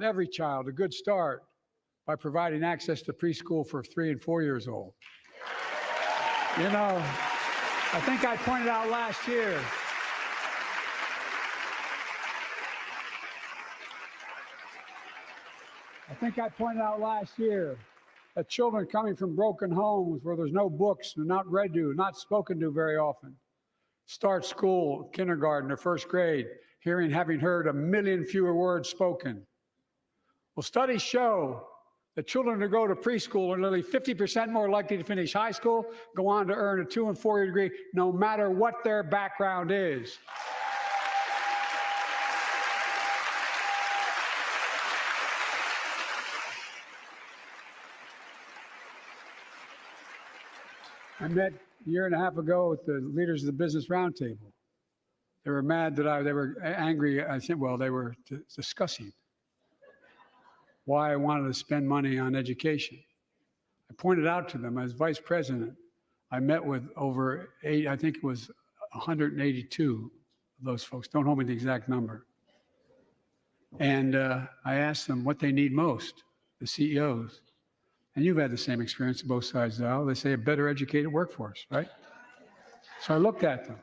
every child, a good start by providing access to preschool for 3 and 4 years old. You know, I think I pointed out last year, that children coming from broken homes where there's no books, they're not read to, not spoken to very often, start school, kindergarten, or first grade, having heard 1 million fewer words spoken. Well, studies show that children who go to preschool are nearly 50% more likely to finish high school, go on to earn a 2- and 4-year degree, no matter what their background is. I met a year and a half ago with the leaders of the Business Roundtable. They were mad that they were angry. I think, well, they were discussing why I wanted to spend money on education. I pointed out to them as vice president, I met with over 182 of those folks. Don't hold me to the exact number. And I asked them what they need most, the CEOs. And you've had the same experience on both sides of the aisle. They say a better educated workforce, right? So I looked at them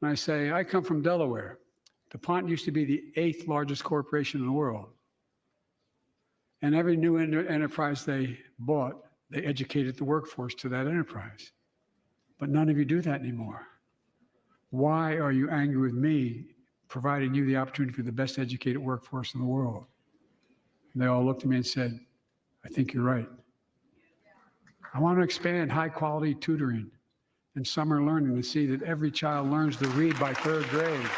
and I say, I come from Delaware. DuPont used to be the 8th largest corporation in the world. And every new enterprise they bought, they educated the workforce to that enterprise. But none of you do that anymore. Why are you angry with me providing you the opportunity for the best educated workforce in the world? And they all looked at me and said, I think you're right. I want to expand high quality tutoring and summer learning to see that every child learns to read by 3rd grade.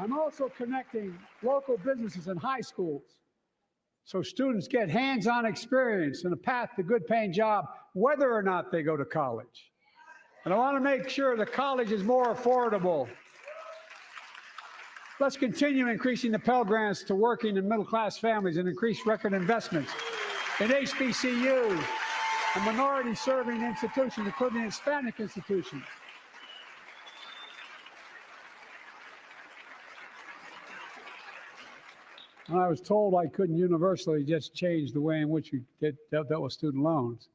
I'm also connecting local businesses and high schools so students get hands-on experience and a path to good paying job, whether or not they go to college. And I want to make sure the college is more affordable. Let's continue increasing the Pell Grants to working and middle-class families and increase record investments in HBCUs and minority-serving institutions, including Hispanic institutions. And I was told I couldn't universally just change the way in which we dealt with student loans.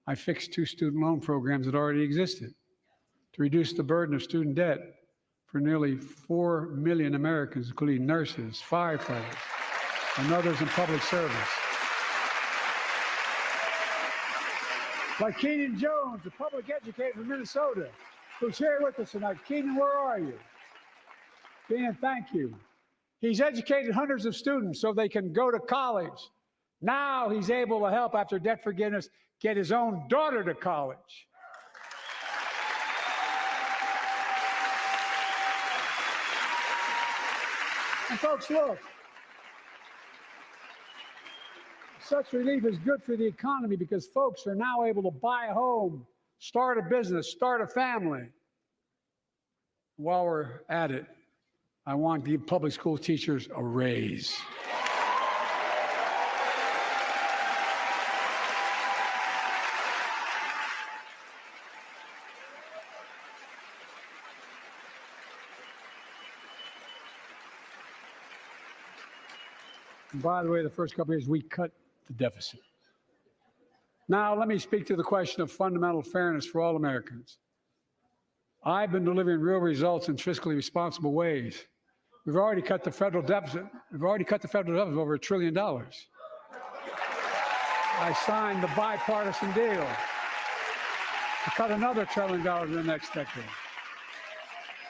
I fixed 2 student loan programs that already existed to reduce the burden of student debt for nearly 4 million Americans, including nurses, firefighters, and others in public service. Like Keenan Jones, a public educator from Minnesota, who's here with us tonight. Keenan, where are you? Keenan, thank you. He's educated hundreds of students so they can go to college. Now he's able to help, after debt forgiveness, get his own daughter to college. And folks, look, such relief is good for the economy because folks are now able to buy a home, start a business, start a family. While we're at it, I want to give public school teachers a raise. And by the way, the first couple of years, we cut the deficit. Now, let me speak to the question of fundamental fairness for all Americans. I've been delivering real results in fiscally responsible ways. We've already cut the federal deficit. We've already cut the federal deficit over $1 trillion. I signed the bipartisan deal to cut another $1 trillion in the next decade.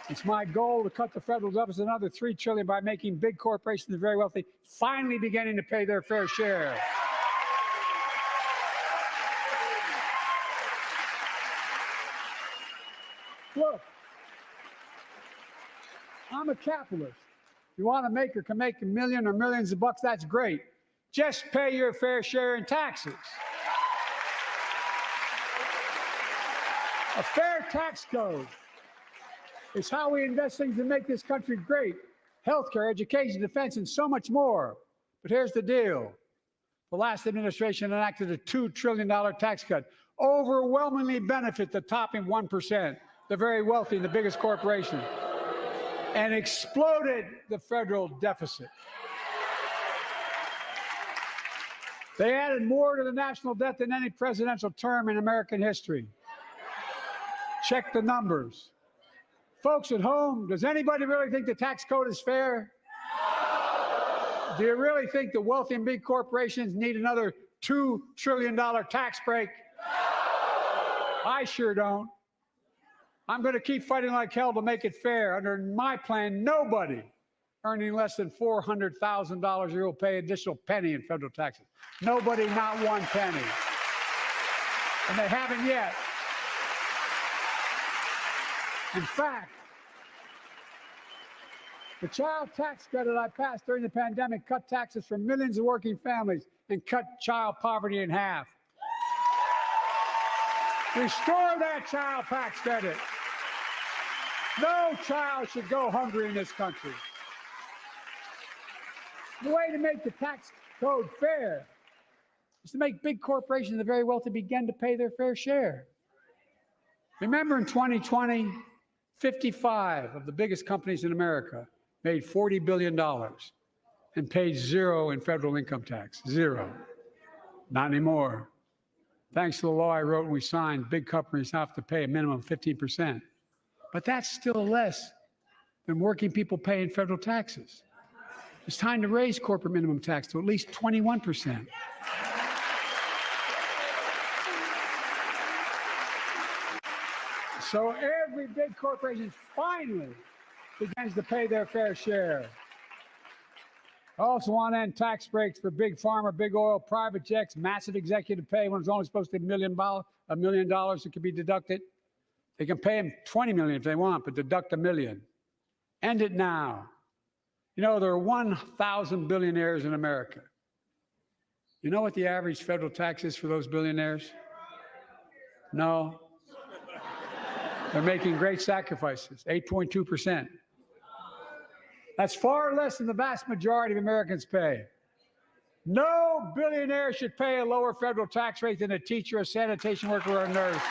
It's my goal to cut the federal deficit another $3 trillion by making big corporations and very wealthy finally beginning to pay their fair share. Look, I'm a capitalist. If you want to make or can make $1 million or millions of bucks, that's great. Just pay your fair share in taxes. A fair tax code is how we invest things to make this country great. Healthcare, education, defense, and so much more. But here's the deal. The last administration enacted a $2 trillion tax cut, overwhelmingly benefit the top 1%, the very wealthy and the biggest corporations, and exploded the federal deficit. They added more to the national debt than any presidential term in American history. Check the numbers. Folks at home, does anybody really think the tax code is fair? Do you really think the wealthy and big corporations need another $2 trillion tax break? I sure don't. I'm going to keep fighting like hell to make it fair. Under my plan, nobody earning less than $400,000 a year will pay an additional penny in federal taxes. Nobody, not one penny. And they haven't yet. In fact, the child tax credit I passed during the pandemic cut taxes for millions of working families and cut child poverty in half. Restore that child tax credit. No child should go hungry in this country. The way to make the tax code fair is to make big corporations and the very wealthy begin to pay their fair share. Remember in 2020, 55 of the biggest companies in America made $40 billion and paid zero in federal income tax. Zero. Not anymore. Thanks to the law I wrote and we signed, big companies have to pay a minimum of 15%. But that's still less than working people pay in federal taxes. It's time to raise corporate minimum tax to at least 21%. So every big corporation finally begins to pay their fair share. I also want to end tax breaks for big pharma, big oil, private jets, massive executive pay when it's only supposed to be $1 million that could be deducted. They can pay them $20 million if they want, but deduct $1 million. End it now. You know, there are 1,000 billionaires in America. You know what the average federal tax is for those billionaires? No. They're making great sacrifices, 8.2%. That's far less than the vast majority of Americans pay. No billionaire should pay a lower federal tax rate than a teacher, a sanitation worker, or a nurse.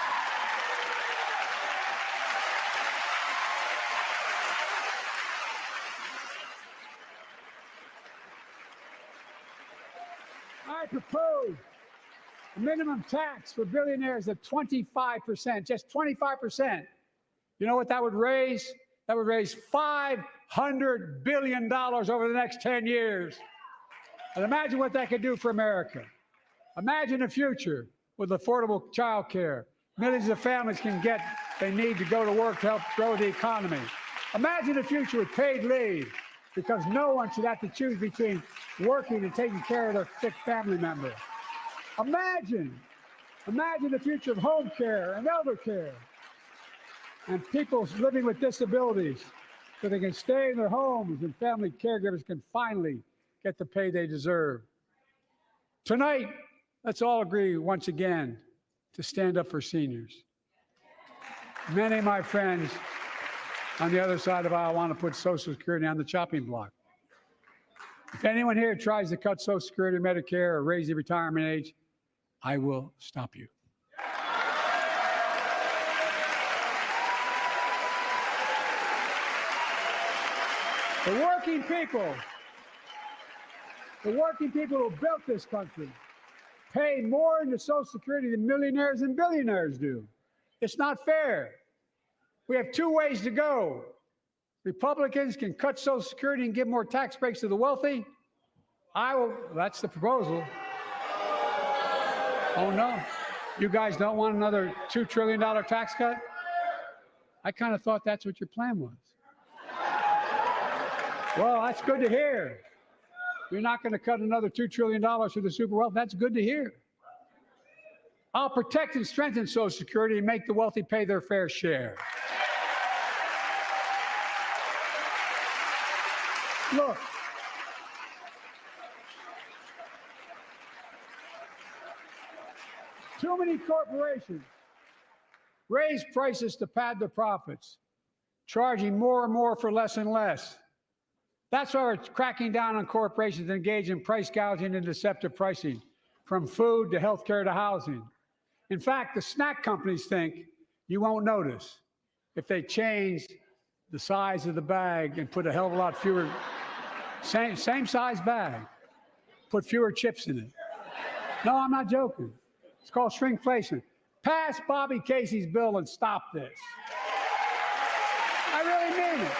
I propose a minimum tax for billionaires of 25%, just 25%. You know what that would raise? That would raise $500 billion over the next 10 years. And imagine what that could do for America. Imagine a future with affordable child care. Millions of families can get they need to go to work to help grow the economy. Imagine a future with paid leave, because no one should have to choose between working and taking care of their sick family member. Imagine the future of home care and elder care, and people living with disabilities so they can stay in their homes and family caregivers can finally get the pay they deserve. Tonight, let's all agree once again to stand up for seniors. Many of my friends on the other side of the aisle want to put Social Security on the chopping block. If anyone here tries to cut Social Security, Medicare, or raise the retirement age, I will stop you. The working people who built this country pay more into Social Security than millionaires and billionaires do. It's not fair. We have two ways to go. Republicans can cut Social Security and give more tax breaks to the wealthy. That's the proposal. Oh no, you guys don't want another $2 trillion tax cut? I kind of thought that's what your plan was. Well, that's good to hear. You're not going to cut another $2 trillion for the super wealthy. That's good to hear. I'll protect and strengthen Social Security and make the wealthy pay their fair share. Look, too many corporations raise prices to pad their profits, charging more and more for less and less. That's why we're cracking down on corporations engaged in price gouging and deceptive pricing, from food to healthcare to housing. In fact, the snack companies think you won't notice if they change the size of the bag and put a hell of a lot fewer, same size bag, put fewer chips in it. No, I'm not joking. It's called shrinkflation. Pass Bobby Casey's bill and stop this. I really mean it.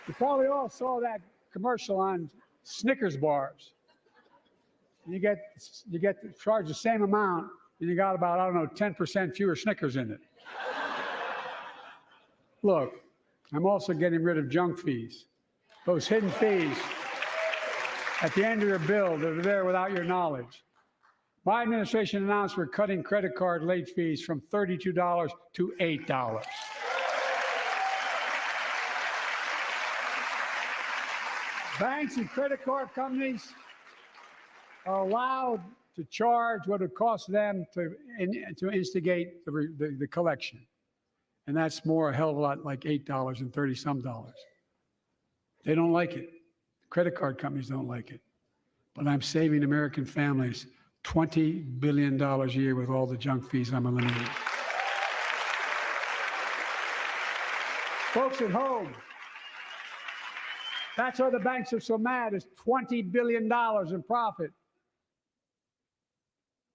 You probably all saw that commercial on Snickers bars. You get charged the same amount, and you got about, 10% fewer Snickers in it. Look, I'm also getting rid of junk fees, those hidden fees at the end of your bill that are there without your knowledge. My administration announced we're cutting credit card late fees from $32 to $8. Banks and credit card companies are allowed to charge what it costs them to instigate the collection. And that's a hell of a lot like $8 and 30-some dollars. They don't like it. Credit card companies don't like it. But I'm saving American families $20 billion a year with all the junk fees I'm eliminating. Folks at home, that's why the banks are so mad. It's $20 billion in profit.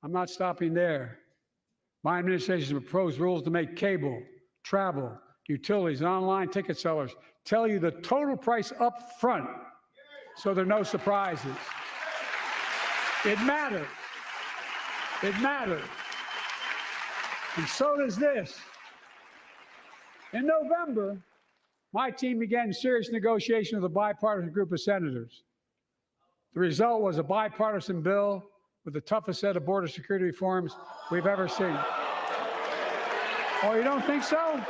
I'm not stopping there. My administration has proposed rules to make cable, travel, utilities, and online ticket sellers tell you the total price up front, so there are no surprises. It matters. It matters. And so does this. In November, my team began serious negotiation with a bipartisan group of senators. The result was a bipartisan bill with the toughest set of border security reforms we've ever seen. Oh, you don't think so?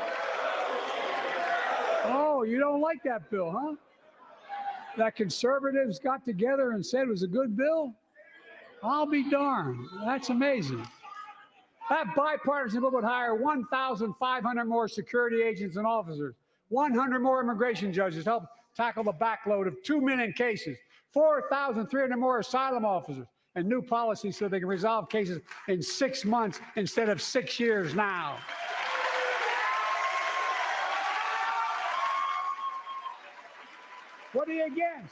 Oh, you don't like that bill, huh? That conservatives got together and said it was a good bill? I'll be darned. That's amazing. That bipartisan bill would hire 1,500 more security agents and officers, 100 more immigration judges to help tackle the backload of 2 million cases, 4,300 more asylum officers, and new policies so they can resolve cases in 6 months instead of 6 years now. What are you against?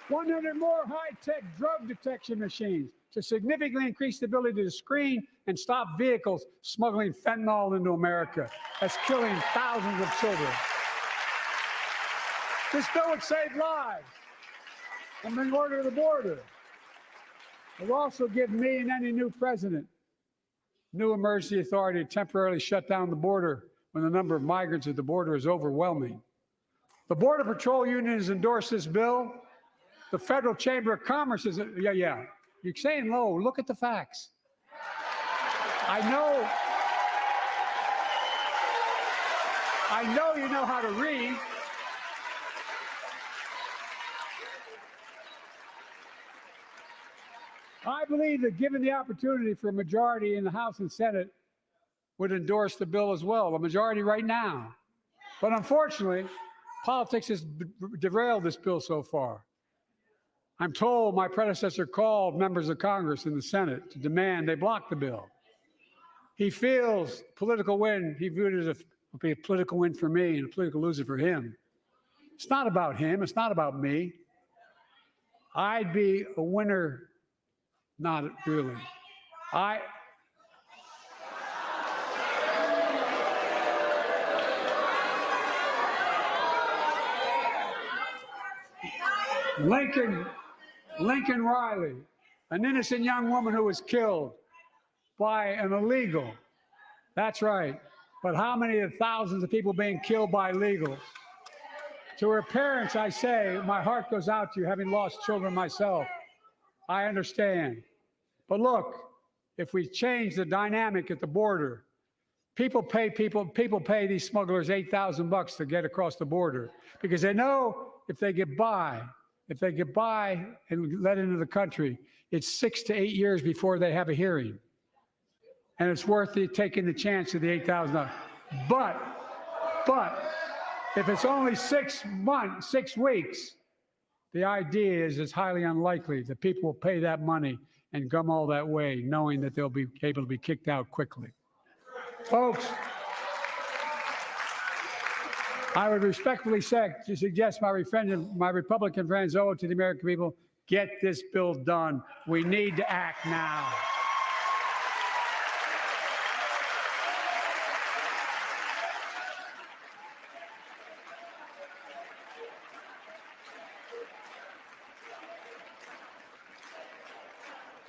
100 more high-tech drug detection machines to significantly increase the ability to screen and stop vehicles smuggling fentanyl into America. That's killing thousands of children. This bill would save lives and bring order to the border. It will also give me and any new president new emergency authority to temporarily shut down the border when the number of migrants at the border is overwhelming. The Border Patrol Union has endorsed this bill. The Federal Chamber of Commerce is, yeah. You're saying low. Look at the facts. I know you know how to read. I believe that given the opportunity for a majority in the House and Senate would endorse the bill as well, a majority right now. But unfortunately, politics has derailed this bill so far. I'm told my predecessor called members of Congress in the Senate to demand they block the bill. He feels political win, he viewed it as a political win for me and a political loser for him. It's not about him, it's not about me. I'd be a winner, not really. Lincoln Riley, an innocent young woman who was killed by an illegal. That's right. But how many of thousands of people being killed by illegals? To her parents, I say, my heart goes out to you, having lost children myself. I understand. But look, if we change the dynamic at the border, people pay these smugglers $8,000 to get across the border because they know if they get by and let into the country, it's 6 to 8 years before they have a hearing. And it's worth taking the chance of the $8,000. But if it's only 6 weeks, the idea is it's highly unlikely that people will pay that money and come all that way, knowing that they'll be able to be kicked out quickly. Folks, I would respectfully suggest my Republican friends owe it to the American people, get this bill done. We need to act now.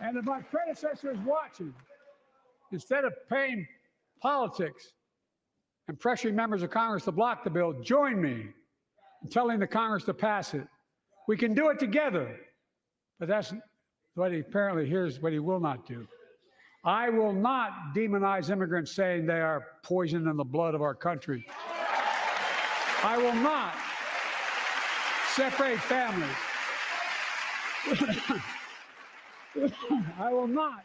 And if my predecessor is watching, instead of paying politics and pressuring members of Congress to block the bill, join me in telling the Congress to pass it. We can do it together, but that's what here's what he will not do. I will not demonize immigrants saying they are poison in the blood of our country. I will not separate families. I will not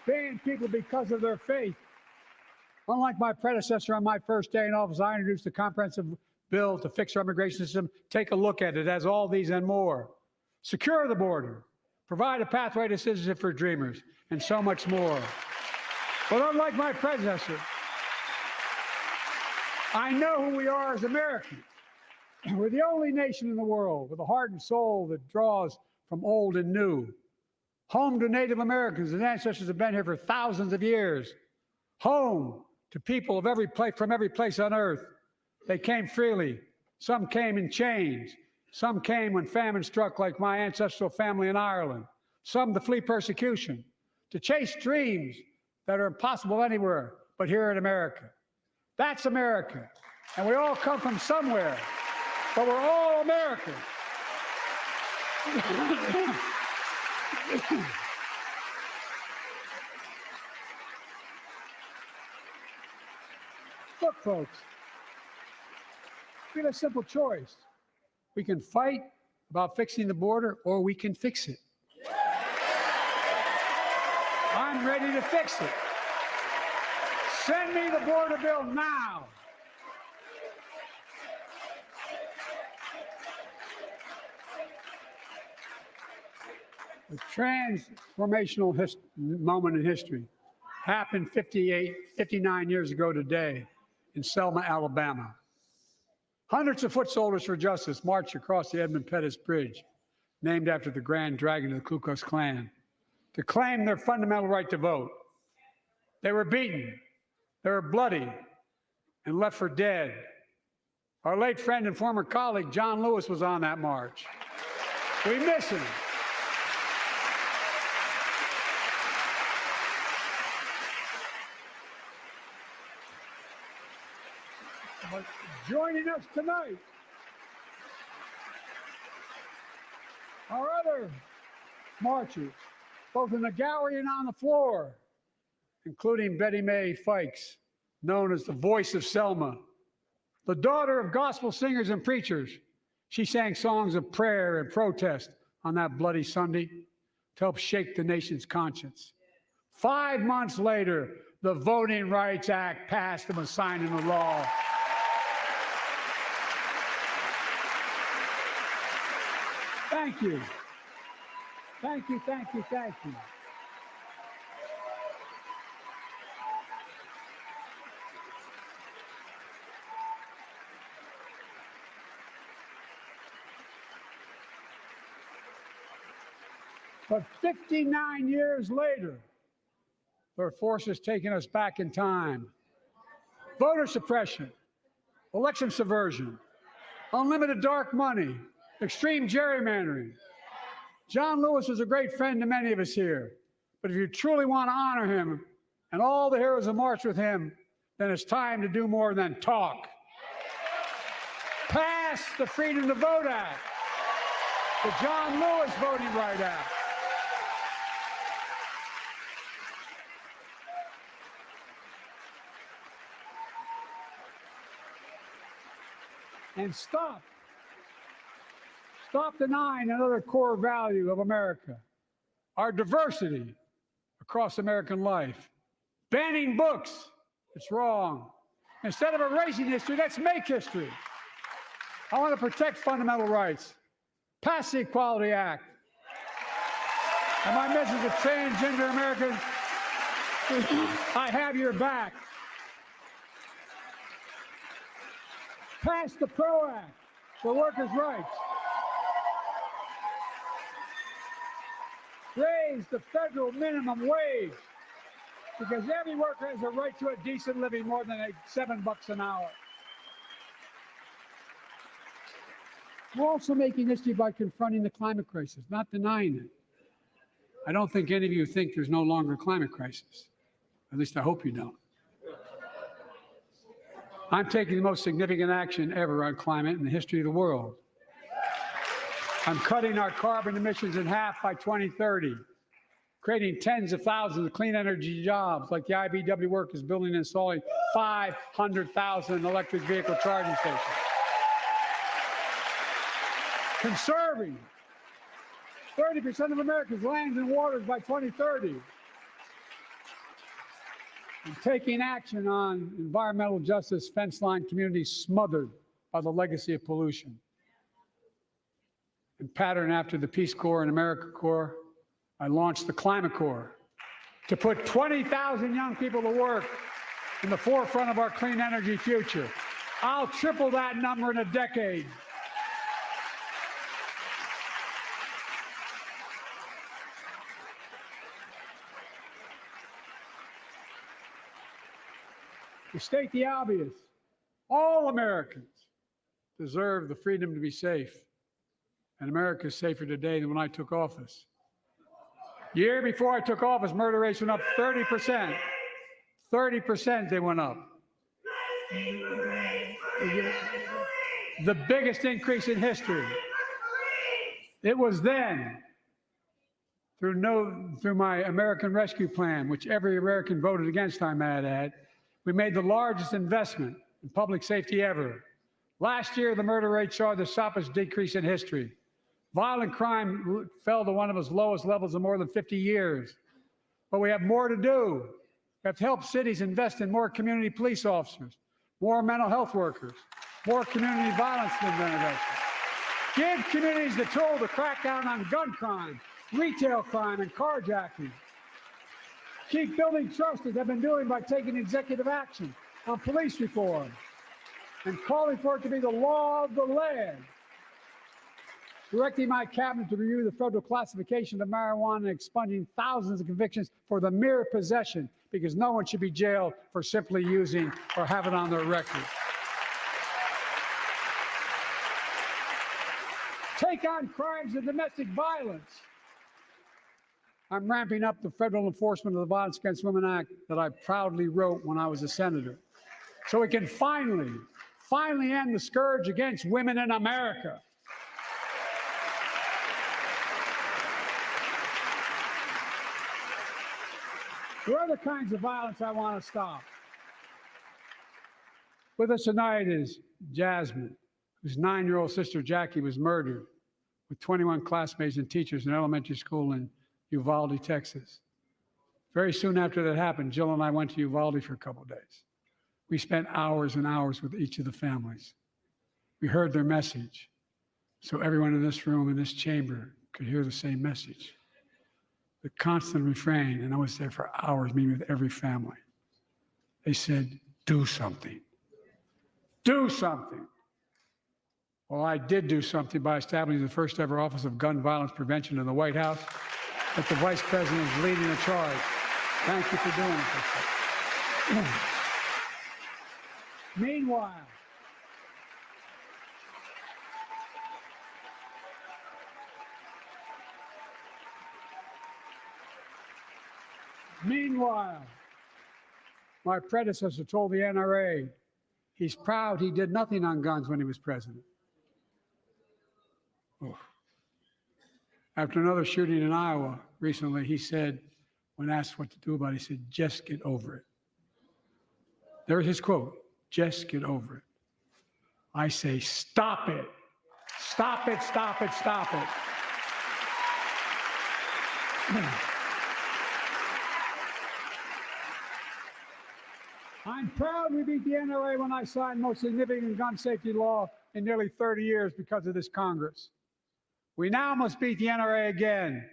ban people because of their faith. Unlike my predecessor on my first day in office, I introduced a comprehensive bill to fix our immigration system. Take a look at it. It has all these and more. Secure the border. Provide a pathway to citizenship for dreamers, and so much more. But unlike my predecessor, I know who we are as Americans. We're the only nation in the world with a heart and soul that draws from old and new. Home to Native Americans, whose ancestors have been here for thousands of years. Home to people of from every place on earth. They came freely. Some came in chains. Some came when famine struck, like my ancestral family in Ireland. Some to flee persecution, to chase dreams that are impossible anywhere but here in America. That's America. And we all come from somewhere, but we're all Americans. Look, folks, we have a simple choice. We can fight about fixing the border, or we can fix it. I'm ready to fix it. Send me the border bill now. A transformational moment in history happened 59 years ago today in Selma, Alabama. Hundreds of foot soldiers for justice marched across the Edmund Pettus Bridge, named after the Grand Dragon of the Ku Klux Klan, to claim their fundamental right to vote. They were beaten, they were bloody, and left for dead. Our late friend and former colleague, John Lewis, was on that march. We miss him. But joining us tonight are other marchers, both in the gallery and on the floor, including Betty Mae Fikes, known as the voice of Selma. The daughter of gospel singers and preachers, she sang songs of prayer and protest on that bloody Sunday to help shake the nation's conscience. 5 months later, the Voting Rights Act passed and was signed into law. Thank you. Thank you, thank you, thank you. But 59 years later, there are forces taking us back in time. Voter suppression, election subversion, unlimited dark money, extreme gerrymandering. John Lewis was a great friend to many of us here, but if you truly want to honor him and all the heroes who marched with him, then it's time to do more than talk. Pass the Freedom to Vote Act, the John Lewis Voting Rights Act. And stop denying another core value of America, our diversity across American life. Banning books, it's wrong. Instead of erasing history, let's make history. I want to protect fundamental rights. Pass the Equality Act. And my message to transgender Americans, I have your back. Pass the PRO Act for workers' rights. Raise the federal minimum wage, because every worker has a right to a decent living more than $7 an hour. We're also making history by confronting the climate crisis, not denying it. I don't think any of you think there's no longer a climate crisis. At least I hope you don't. I'm taking the most significant action ever on climate in the history of the world. I'm cutting our carbon emissions in half by 2030, creating tens of thousands of clean energy jobs, like the IBEW work is building and installing 500,000 electric vehicle charging stations. Conserving 30% of America's lands and waters by 2030. And taking action on environmental justice fence line communities smothered by the legacy of pollution. And patterned after the Peace Corps and AmeriCorps, I launched the Climate Corps to put 20,000 young people to work in the forefront of our clean energy future. I'll triple that number in a decade. To state the obvious, all Americans deserve the freedom to be safe. And America is safer today than when I took office. Year before I took office, murder rates went up 30%. 30% they went up. The biggest increase in history. It was then, through my American Rescue Plan, which every American voted against, I might add, we made the largest investment in public safety ever. Last year, the murder rate saw the sharpest decrease in history. Violent crime fell to one of its lowest levels in more than 50 years. But we have more to do. We have to help cities invest in more community police officers, more mental health workers, more community violence intervention. Give communities the tool to crack down on gun crime, retail crime, and carjacking. Keep building trust, as I've been doing by taking executive action on police reform and calling for it to be the law of the land. Directing my cabinet to review the federal classification of marijuana and expunging thousands of convictions for the mere possession, because no one should be jailed for simply using or have it on their record. Take on crimes of domestic violence. I'm ramping up the federal enforcement of the Violence Against Women Act that I proudly wrote when I was a senator, so we can finally end the scourge against women in America. There are other kinds of violence I want to stop. With us tonight is Jasmine, whose 9-year-old sister Jackie was murdered with 21 classmates and teachers in elementary school in Uvalde, Texas. Very soon after that happened, Jill and I went to Uvalde for a couple of days. We spent hours and hours with each of the families. We heard their message, so everyone in this room, in this chamber, could hear the same message. The constant refrain, and I was there for hours meeting with every family. They said, do something. Do something. Well, I did do something by establishing the first ever Office of Gun Violence Prevention in the White House, that the Vice President is leading the charge. Thank you for doing it. Meanwhile, my predecessor told the NRA he's proud he did nothing on guns when he was president. Oof. After another shooting in Iowa recently, he said, when asked what to do about it, he said, just get over it. There's his quote, just get over it. I say, stop it. Stop it, stop it, stop it. I'm proud we beat the NRA when I signed the most significant gun safety law in nearly 30 years because of this Congress. We now must beat the NRA again.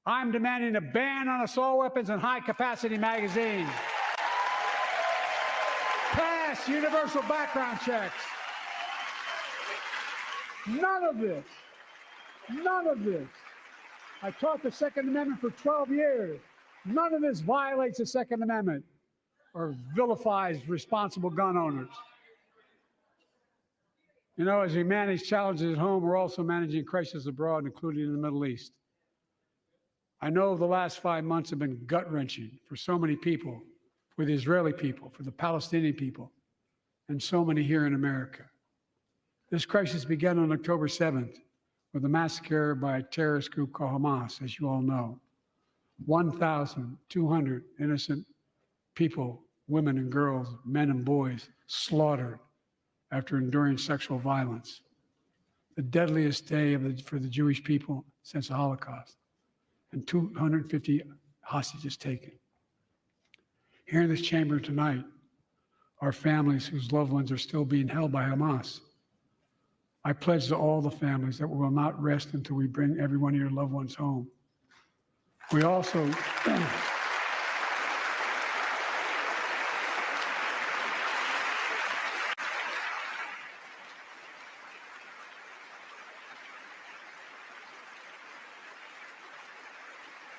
I'm demanding a ban on assault weapons and high-capacity magazines. Pass universal background checks. None of this. I taught the Second Amendment for 12 years. None of this violates the Second Amendment or vilifies responsible gun owners. You know, as we manage challenges at home, we're also managing crises abroad, including in the Middle East. I know the last 5 months have been gut-wrenching for so many people, for the Israeli people, for the Palestinian people, and so many here in America. This crisis began on October 7th with a massacre by a terrorist group called Hamas, as you all know. 1,200 innocent people, women and girls, men and boys, slaughtered after enduring sexual violence. The deadliest day for the Jewish people since the Holocaust, and 250 hostages taken. Here in this chamber tonight are families whose loved ones are still being held by Hamas. I pledge to all the families that we will not rest until we bring every one of your loved ones home. We also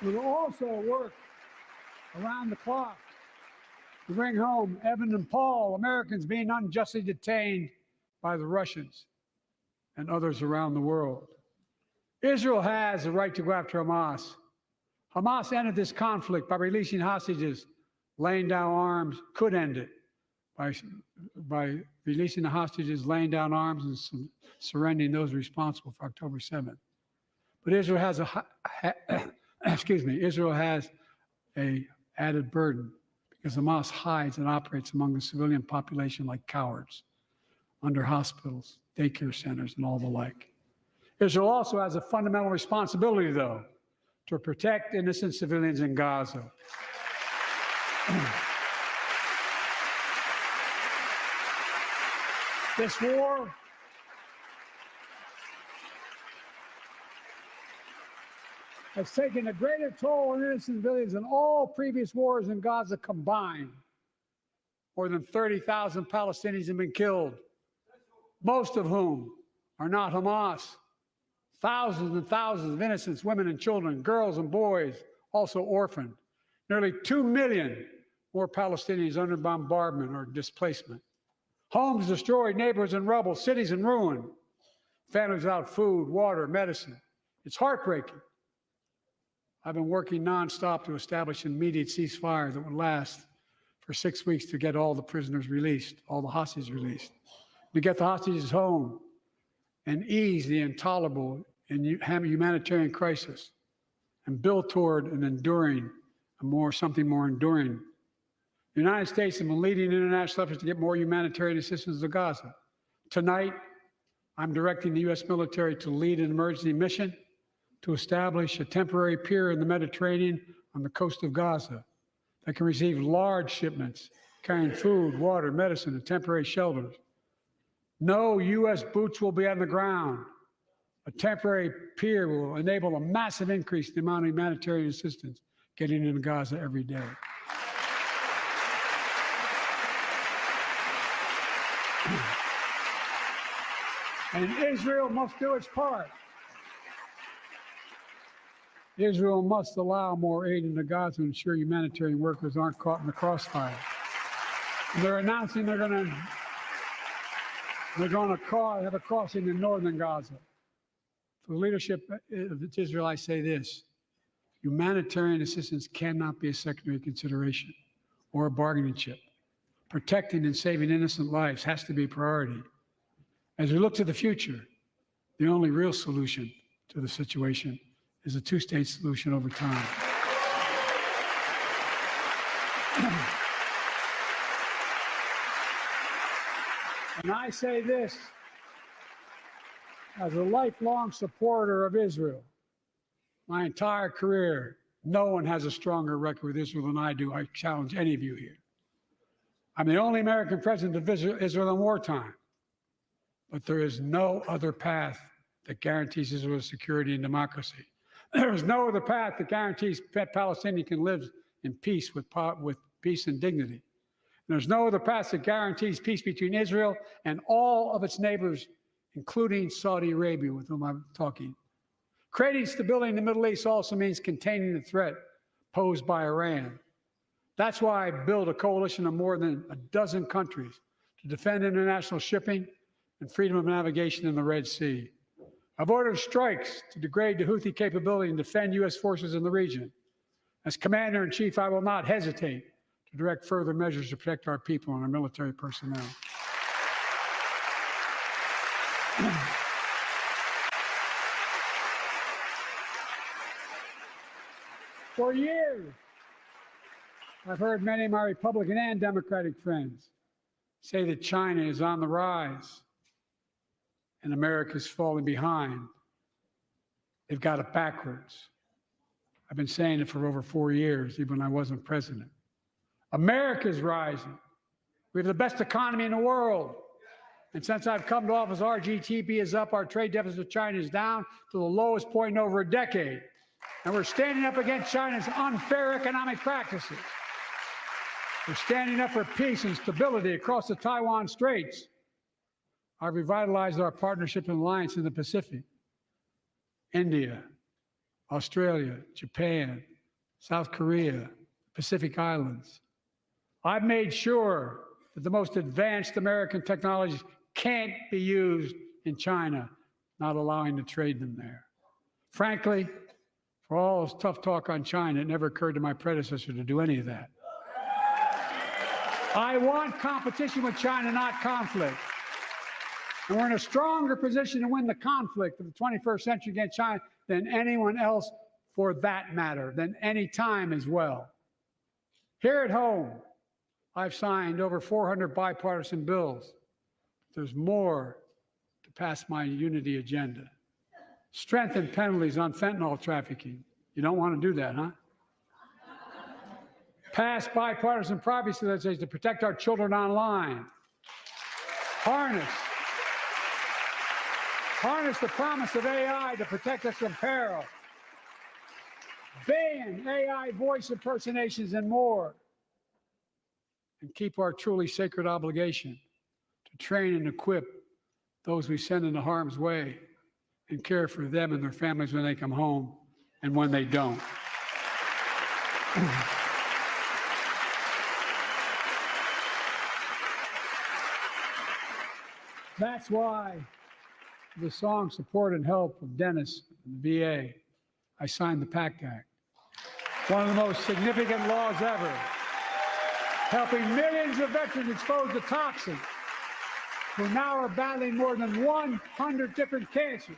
we will also work around the clock to bring home Evan and Paul, Americans being unjustly detained by the Russians and others around the world. Israel has the right to go after Hamas. Hamas ended this conflict by releasing hostages, laying down arms, could end it by releasing the hostages, laying down arms, and surrendering those responsible for October 7th. But Israel has Israel has a added burden because Hamas hides and operates among the civilian population like cowards under hospitals, daycare centers, and all the like. Israel also has a fundamental responsibility, though, to protect innocent civilians in Gaza. This war has taken a greater toll on innocent civilians than all previous wars in Gaza combined. More than 30,000 Palestinians have been killed, most of whom are not Hamas. Thousands and thousands of innocents, women and children, girls and boys, also orphaned. Nearly 2 million more Palestinians under bombardment or displacement. Homes destroyed, neighborhoods in rubble, cities in ruin, families without food, water, medicine. It's heartbreaking. I've been working nonstop to establish an immediate ceasefire that would last for 6 weeks to get all the prisoners released, all the hostages released, to get the hostages home and ease the intolerable and humanitarian crisis and build toward an enduring, something more enduring. The United States has been leading international efforts to get more humanitarian assistance to Gaza. Tonight, I'm directing the U.S. military to lead an emergency mission to establish a temporary pier in the Mediterranean on the coast of Gaza that can receive large shipments carrying food, water, medicine, and temporary shelters. No U.S. boots will be on the ground. A temporary pier will enable a massive increase in the amount of humanitarian assistance getting into Gaza every day. And Israel must do its part. Israel must allow more aid into Gaza to ensure humanitarian workers aren't caught in the crossfire. And they're announcing they're going to have a crossing in northern Gaza. For the leadership of Israel, I say this: humanitarian assistance cannot be a secondary consideration or a bargaining chip. Protecting and saving innocent lives has to be a priority. As we look to the future, the only real solution to the situation is a two-state solution over time. And I say this as a lifelong supporter of Israel. My entire career, no one has a stronger record with Israel than I do. I challenge any of you here. I'm the only American president of Israel in wartime. But there is no other path that guarantees Israel's security and democracy. There is no other path that guarantees Palestinians can live in peace with peace and dignity. And there's no other path that guarantees peace between Israel and all of its neighbors, including Saudi Arabia, with whom I'm talking. Creating stability in the Middle East also means containing the threat posed by Iran. That's why I built a coalition of more than a dozen countries to defend international shipping and freedom of navigation in the Red Sea. I've ordered strikes to degrade the Houthi capability and defend U.S. forces in the region. As Commander-in-Chief, I will not hesitate to direct further measures to protect our people and our military personnel. For years, I've heard many of my Republican and Democratic friends say that China is on the rise and America's falling behind. They've got it backwards. I've been saying it for over 4 years, even when I wasn't president. America's rising. We have the best economy in the world. And since I've come to office, our GDP is up, our trade deficit with China is down to the lowest point in over a decade. And we're standing up against China's unfair economic practices. We're standing up for peace and stability across the Taiwan Straits. I've revitalized our partnership and alliance in the Pacific. India, Australia, Japan, South Korea, Pacific Islands. I've made sure that the most advanced American technologies can't be used in China, not allowing to trade them there. Frankly, for all this tough talk on China, it never occurred to my predecessor to do any of that. I want competition with China, not conflict. And we're in a stronger position to win the conflict of the 21st century against China than anyone else for that matter, than any time as well. Here at home, I've signed over 400 bipartisan bills. There's more to pass my unity agenda. Strengthen penalties on fentanyl trafficking. You don't want to do that, huh? Pass bipartisan privacy legislation to protect our children online. Harness the promise of AI to protect us from peril. Ban AI voice impersonations and more. And keep our truly sacred obligation to train and equip those we send into harm's way and care for them and their families when they come home and when they don't. That's why the song Support and Help of Dennis and the VA, I signed the PACT Act. One of the most significant laws ever, helping millions of veterans exposed to toxins who now are battling more than 100 different cancers.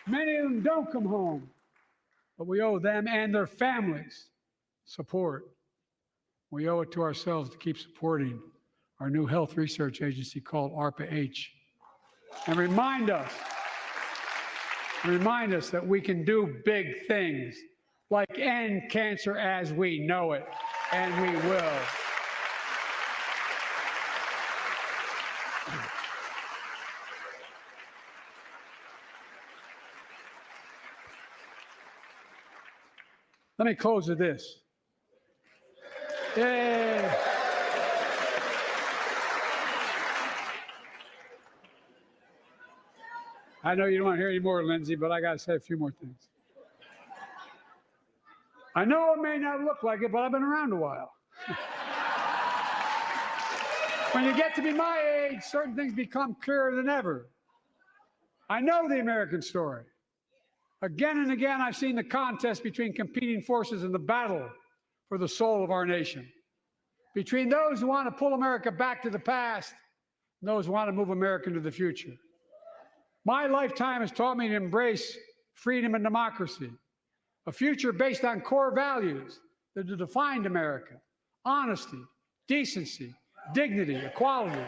Many of them don't come home, but we owe them and their families support. We owe it to ourselves to keep supporting our new health research agency called ARPA-H, and remind us that we can do big things like end cancer as we know it, and we will. Let me close with this. Yay. I know you don't want to hear any more, Lindsay, but I got to say a few more things. I know it may not look like it, but I've been around a while. When you get to be my age, certain things become clearer than ever. I know the American story. Again and again, I've seen the contest between competing forces in the battle for the soul of our nation, between those who want to pull America back to the past and those who want to move America into the future. My lifetime has taught me to embrace freedom and democracy, a future based on core values that have defined America: honesty, decency, dignity, equality,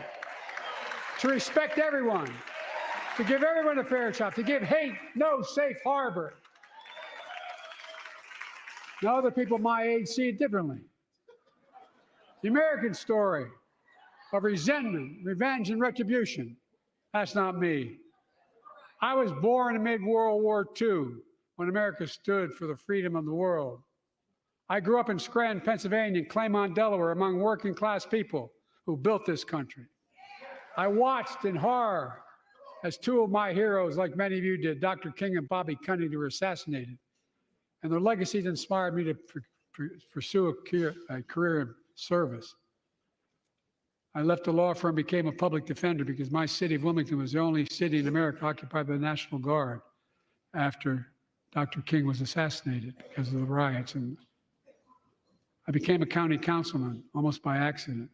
to respect everyone, to give everyone a fair shot, to give hate no safe harbor. Now, other people my age see it differently. The American story of resentment, revenge, and retribution, that's not me. I was born amid World War II when America stood for the freedom of the world. I grew up in Scranton, Pennsylvania, and Claymont, Delaware, among working class people who built this country. I watched in horror as two of my heroes, like many of you did, Dr. King and Bobby Kennedy, were assassinated. And their legacies inspired me to pursue a career in service. I left the law firm and became a public defender because my city of Wilmington was the only city in America occupied by the National Guard after Dr. King was assassinated because of the riots. And I became a county councilman almost by accident.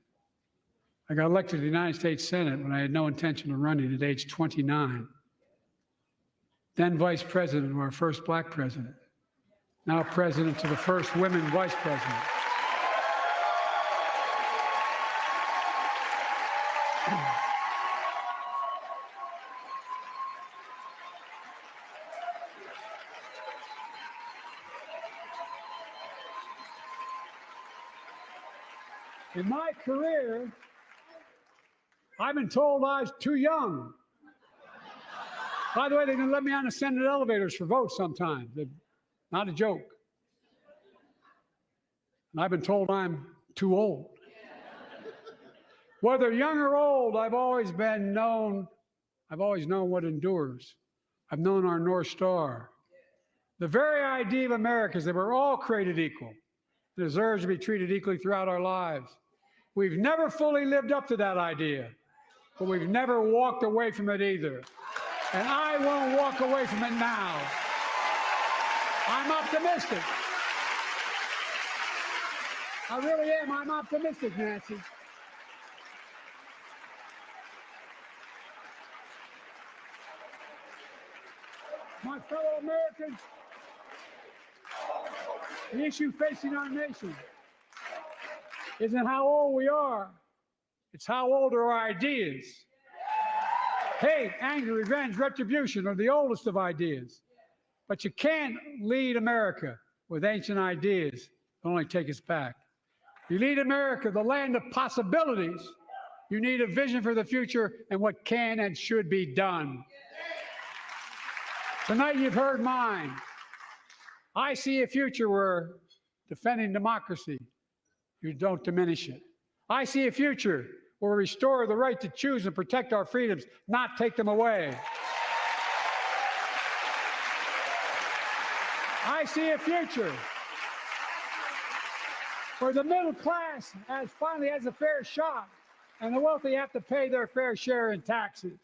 I got elected to the United States Senate when I had no intention of running at age 29. Then vice president of our first black president. Now president to the first women vice president. In my career, I've been told I was too young. By the way, they're going to let me on the Senate elevators for votes sometimes. Not a joke. And I've been told I'm too old. Whether young or old, I've always known what endures. I've known our North Star. The very idea of America is that we're all created equal, deserves to be treated equally throughout our lives. We've never fully lived up to that idea, but we've never walked away from it either. And I won't walk away from it now. I'm optimistic. I really am. I'm optimistic, Nancy. My fellow Americans, the issue facing our nation isn't how old we are, it's how old are our ideas. Hate, anger, revenge, retribution are the oldest of ideas. But you can't lead America with ancient ideas that only take us back. You lead America, the land of possibilities. You need a vision for the future and what can and should be done. Tonight you've heard mine. I see a future where defending democracy, you don't diminish it. I see a future where we restore the right to choose and protect our freedoms, not take them away. I see a future where the middle class finally has a fair shot and the wealthy have to pay their fair share in taxes.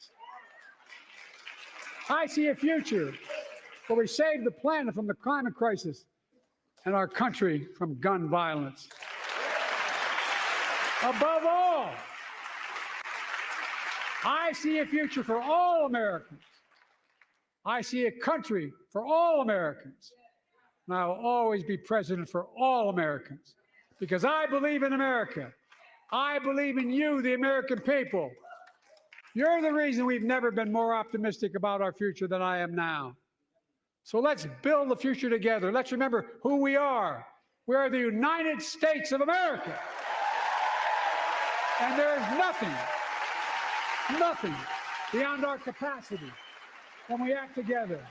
I see a future where we save the planet from the climate crisis and our country from gun violence. Above all, I see a future for all Americans. I see a country for all Americans. And I will always be president for all Americans because I believe in America. I believe in you, the American people. You're the reason we've never been more optimistic about our future than I am now. So let's build the future together. Let's remember who we are. We are the United States of America. And there is nothing beyond our capacity when we act together.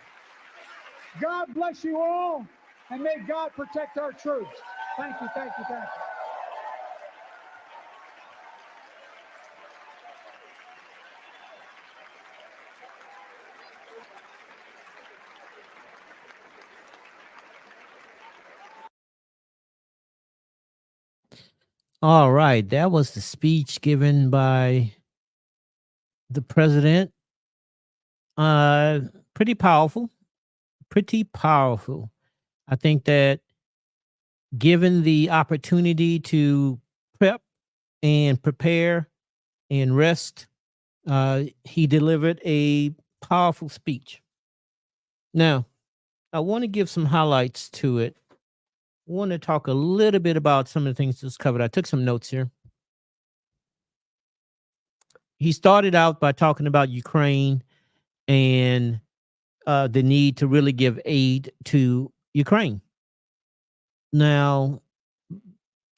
God bless you all, and may God protect our troops. Thank you, thank you, thank you. All right, that was the speech given by the president. Pretty powerful. I think that given the opportunity to prep and prepare and rest, he delivered a powerful speech. Now, I want to give some highlights to it. I want to talk a little bit about some of the things that's covered. I took some notes here. He started out by talking about Ukraine and the need to really give aid to Ukraine. Now,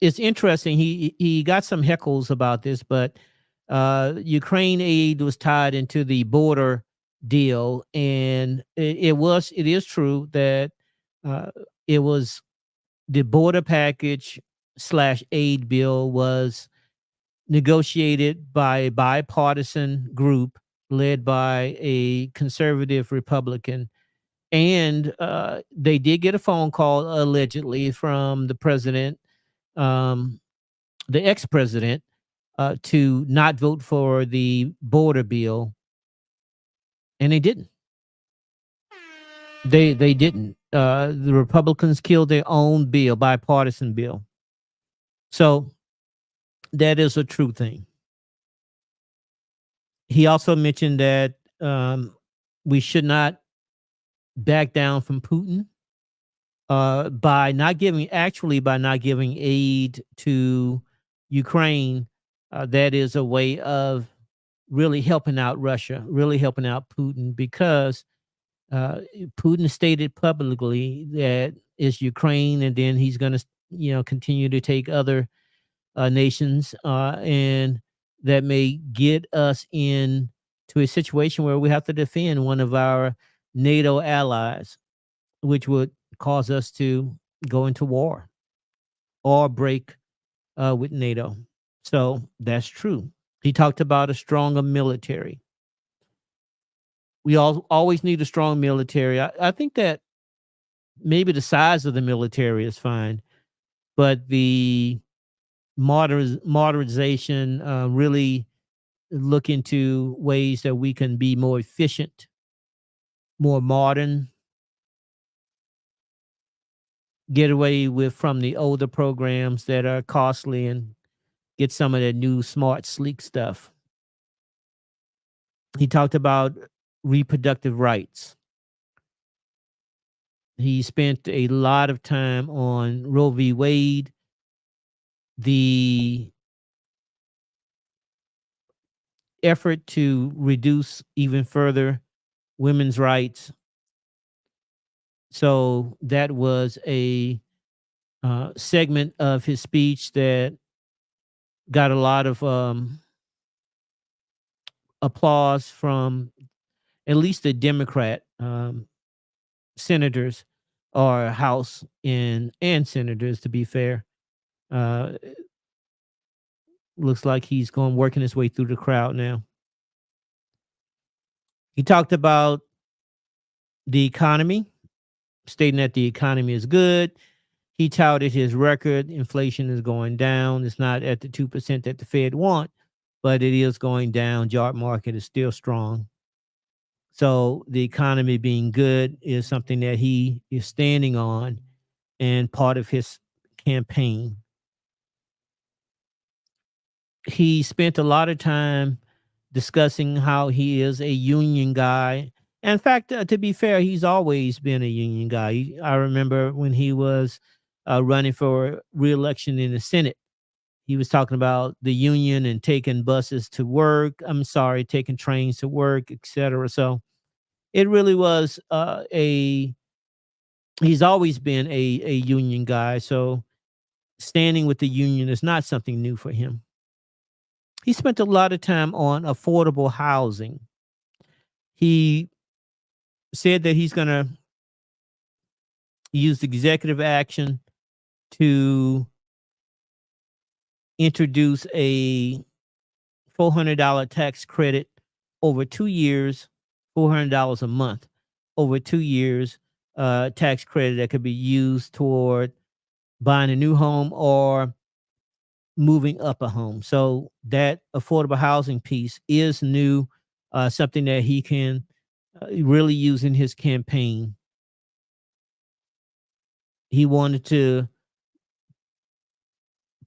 it's interesting. He got some heckles about this, but Ukraine aid was tied into the border deal, and it is true that it was the border package / aid bill was negotiated by a bipartisan group led by a conservative Republican. And they did get a phone call allegedly from the president, the ex-president, to not vote for the border bill. And they didn't. They didn't. The Republicans killed their own bill, bipartisan bill. So that is a true thing. He also mentioned that we should not back down from Putin by not giving aid to Ukraine. That is a way of really helping out Russia, really helping out Putin, because Putin stated publicly that it's Ukraine, and then he's going to, continue to take other nations, and that may get us into a situation where we have to defend one of our NATO allies, which would cause us to go into war or break with NATO. So that's true. He talked about a stronger military. We always need a strong military. I think that maybe the size of the military is fine, but the modernization, really look into ways that we can be more efficient, more modern, get away from the older programs that are costly and get some of that new smart, sleek stuff. He talked about reproductive rights. He spent a lot of time on Roe v. Wade, the effort to reduce even further women's rights. So that was a segment of his speech that got a lot of applause from at least the Democrat senators or House and senators, to be fair. Uh, looks like he's going working his way through the crowd now. He talked about the economy, stating that the economy is good. He touted his record. Inflation is going down. It's not at the 2% that the Fed want, but it is going down. Job market is still strong. So the economy being good is something that he is standing on and part of his campaign. He spent a lot of time discussing how he is a union guy. In fact, to be fair, he's always been a union guy. I remember when he was running for re-election in the Senate, he was talking about the union and taking buses to work. Taking trains to work, etc. So it really was he's always been a union guy. So standing with the union is not something new for him. He spent a lot of time on affordable housing. He said that he's going to use executive action to introduce a $400 tax credit over 2 years, $400 a month over 2 years, tax credit that could be used toward buying a new home or moving up a home. So that affordable housing piece is new, something that he can really use in his campaign. He wanted to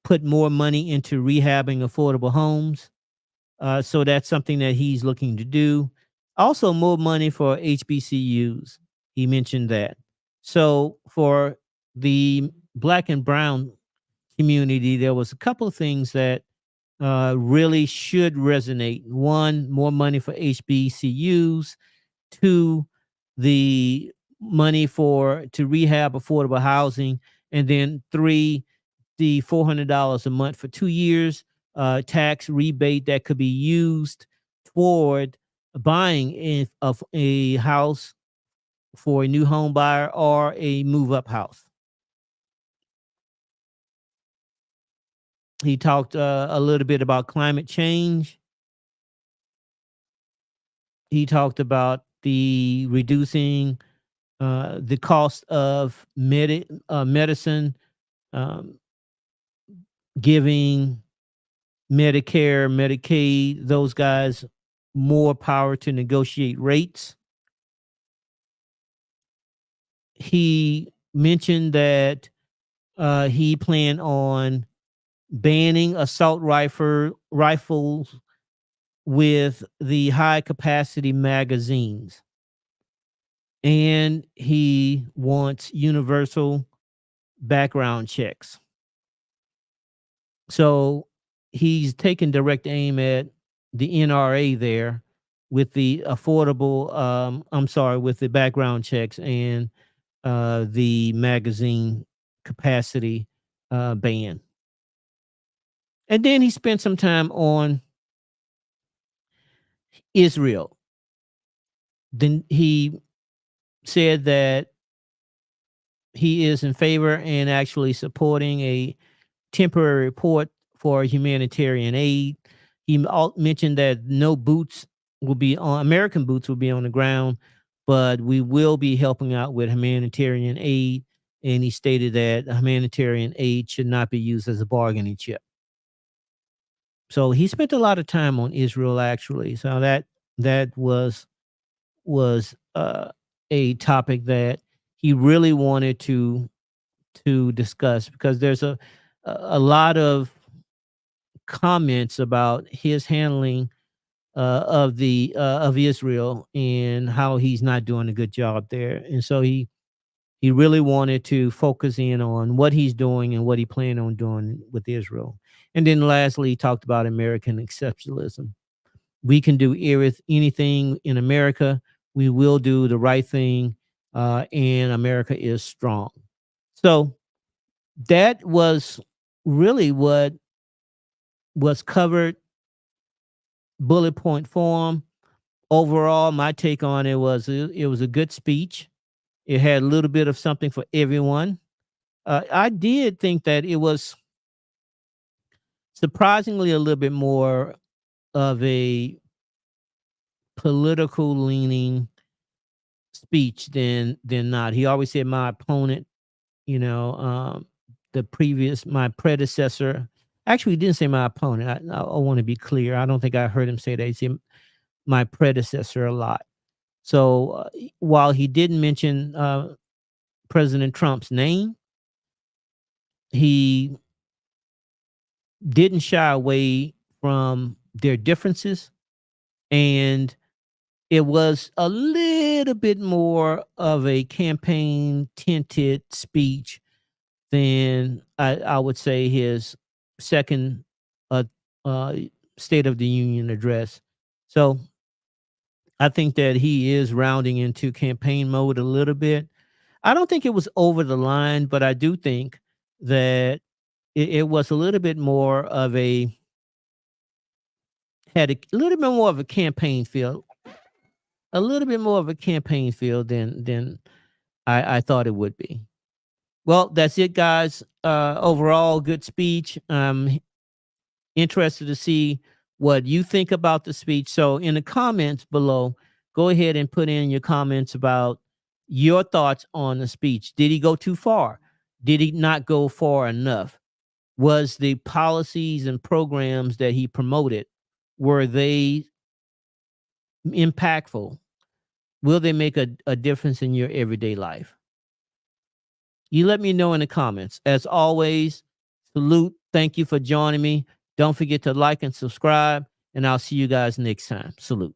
put more money into rehabbing affordable homes. So that's something that he's looking to do. Also, more money for HBCUs. He mentioned that. So for the Black and brown community, there was a couple of things that really should resonate. One, more money for HBCUs. Two, the money to rehab affordable housing. And then three, the $400 a month for 2 years, tax rebate that could be used toward buying a house for a new home buyer or a move-up house. He talked a little bit about climate change. He talked about the reducing the cost of medicine, giving Medicare, Medicaid, those guys more power to negotiate rates. He mentioned that he planned on banning assault rifles with the high capacity magazines. And he wants universal background checks. So he's taking direct aim at the NRA there with the with the background checks and the magazine capacity ban. And then he spent some time on Israel. Then he said that he is in favor and actually supporting a temporary report for humanitarian aid. He mentioned that no boots will be on, American boots will be on the ground, but we will be helping out with humanitarian aid. And he stated that humanitarian aid should not be used as a bargaining chip. So he spent a lot of time on Israel, actually. So that was a topic that he really wanted to discuss, because there's a lot of comments about his handling of Israel and how he's not doing a good job there. And so he He really wanted to focus in on what he's doing and what he planned on doing with Israel. And then lastly, he talked about American exceptionalism. We can do anything in America. We will do the right thing, and America is strong. So that was really what was covered, bullet point form. Overall, my take on it was a good speech. It had a little bit of something for everyone. I did think that it was surprisingly a little bit more of a political leaning speech than not. He always said my opponent, my predecessor. Actually, he didn't say my opponent. I want to be clear. I don't think I heard him say that. He said my predecessor a lot. So while he didn't mention President Trump's name, he didn't shy away from their differences. And it was a little bit more of a campaign tinted speech than I would say his second State of the Union address. So I think that he is rounding into campaign mode a little bit. I don't think it was over the line, but I do think that it was a little bit more of had a little bit more of a campaign feel, than I thought it would be. Well, that's it, guys. Overall, good speech. Interested to see what you think about the speech. So in the comments below, go ahead and put in your comments about your thoughts on the speech. Did he go too far? Did he not go far enough? Was the policies and programs that he promoted, were they impactful? Will they make a difference in your everyday life? You let me know in the comments. As always, salute. Thank you for joining me. Don't forget to like and subscribe, and I'll see you guys next time. Salute.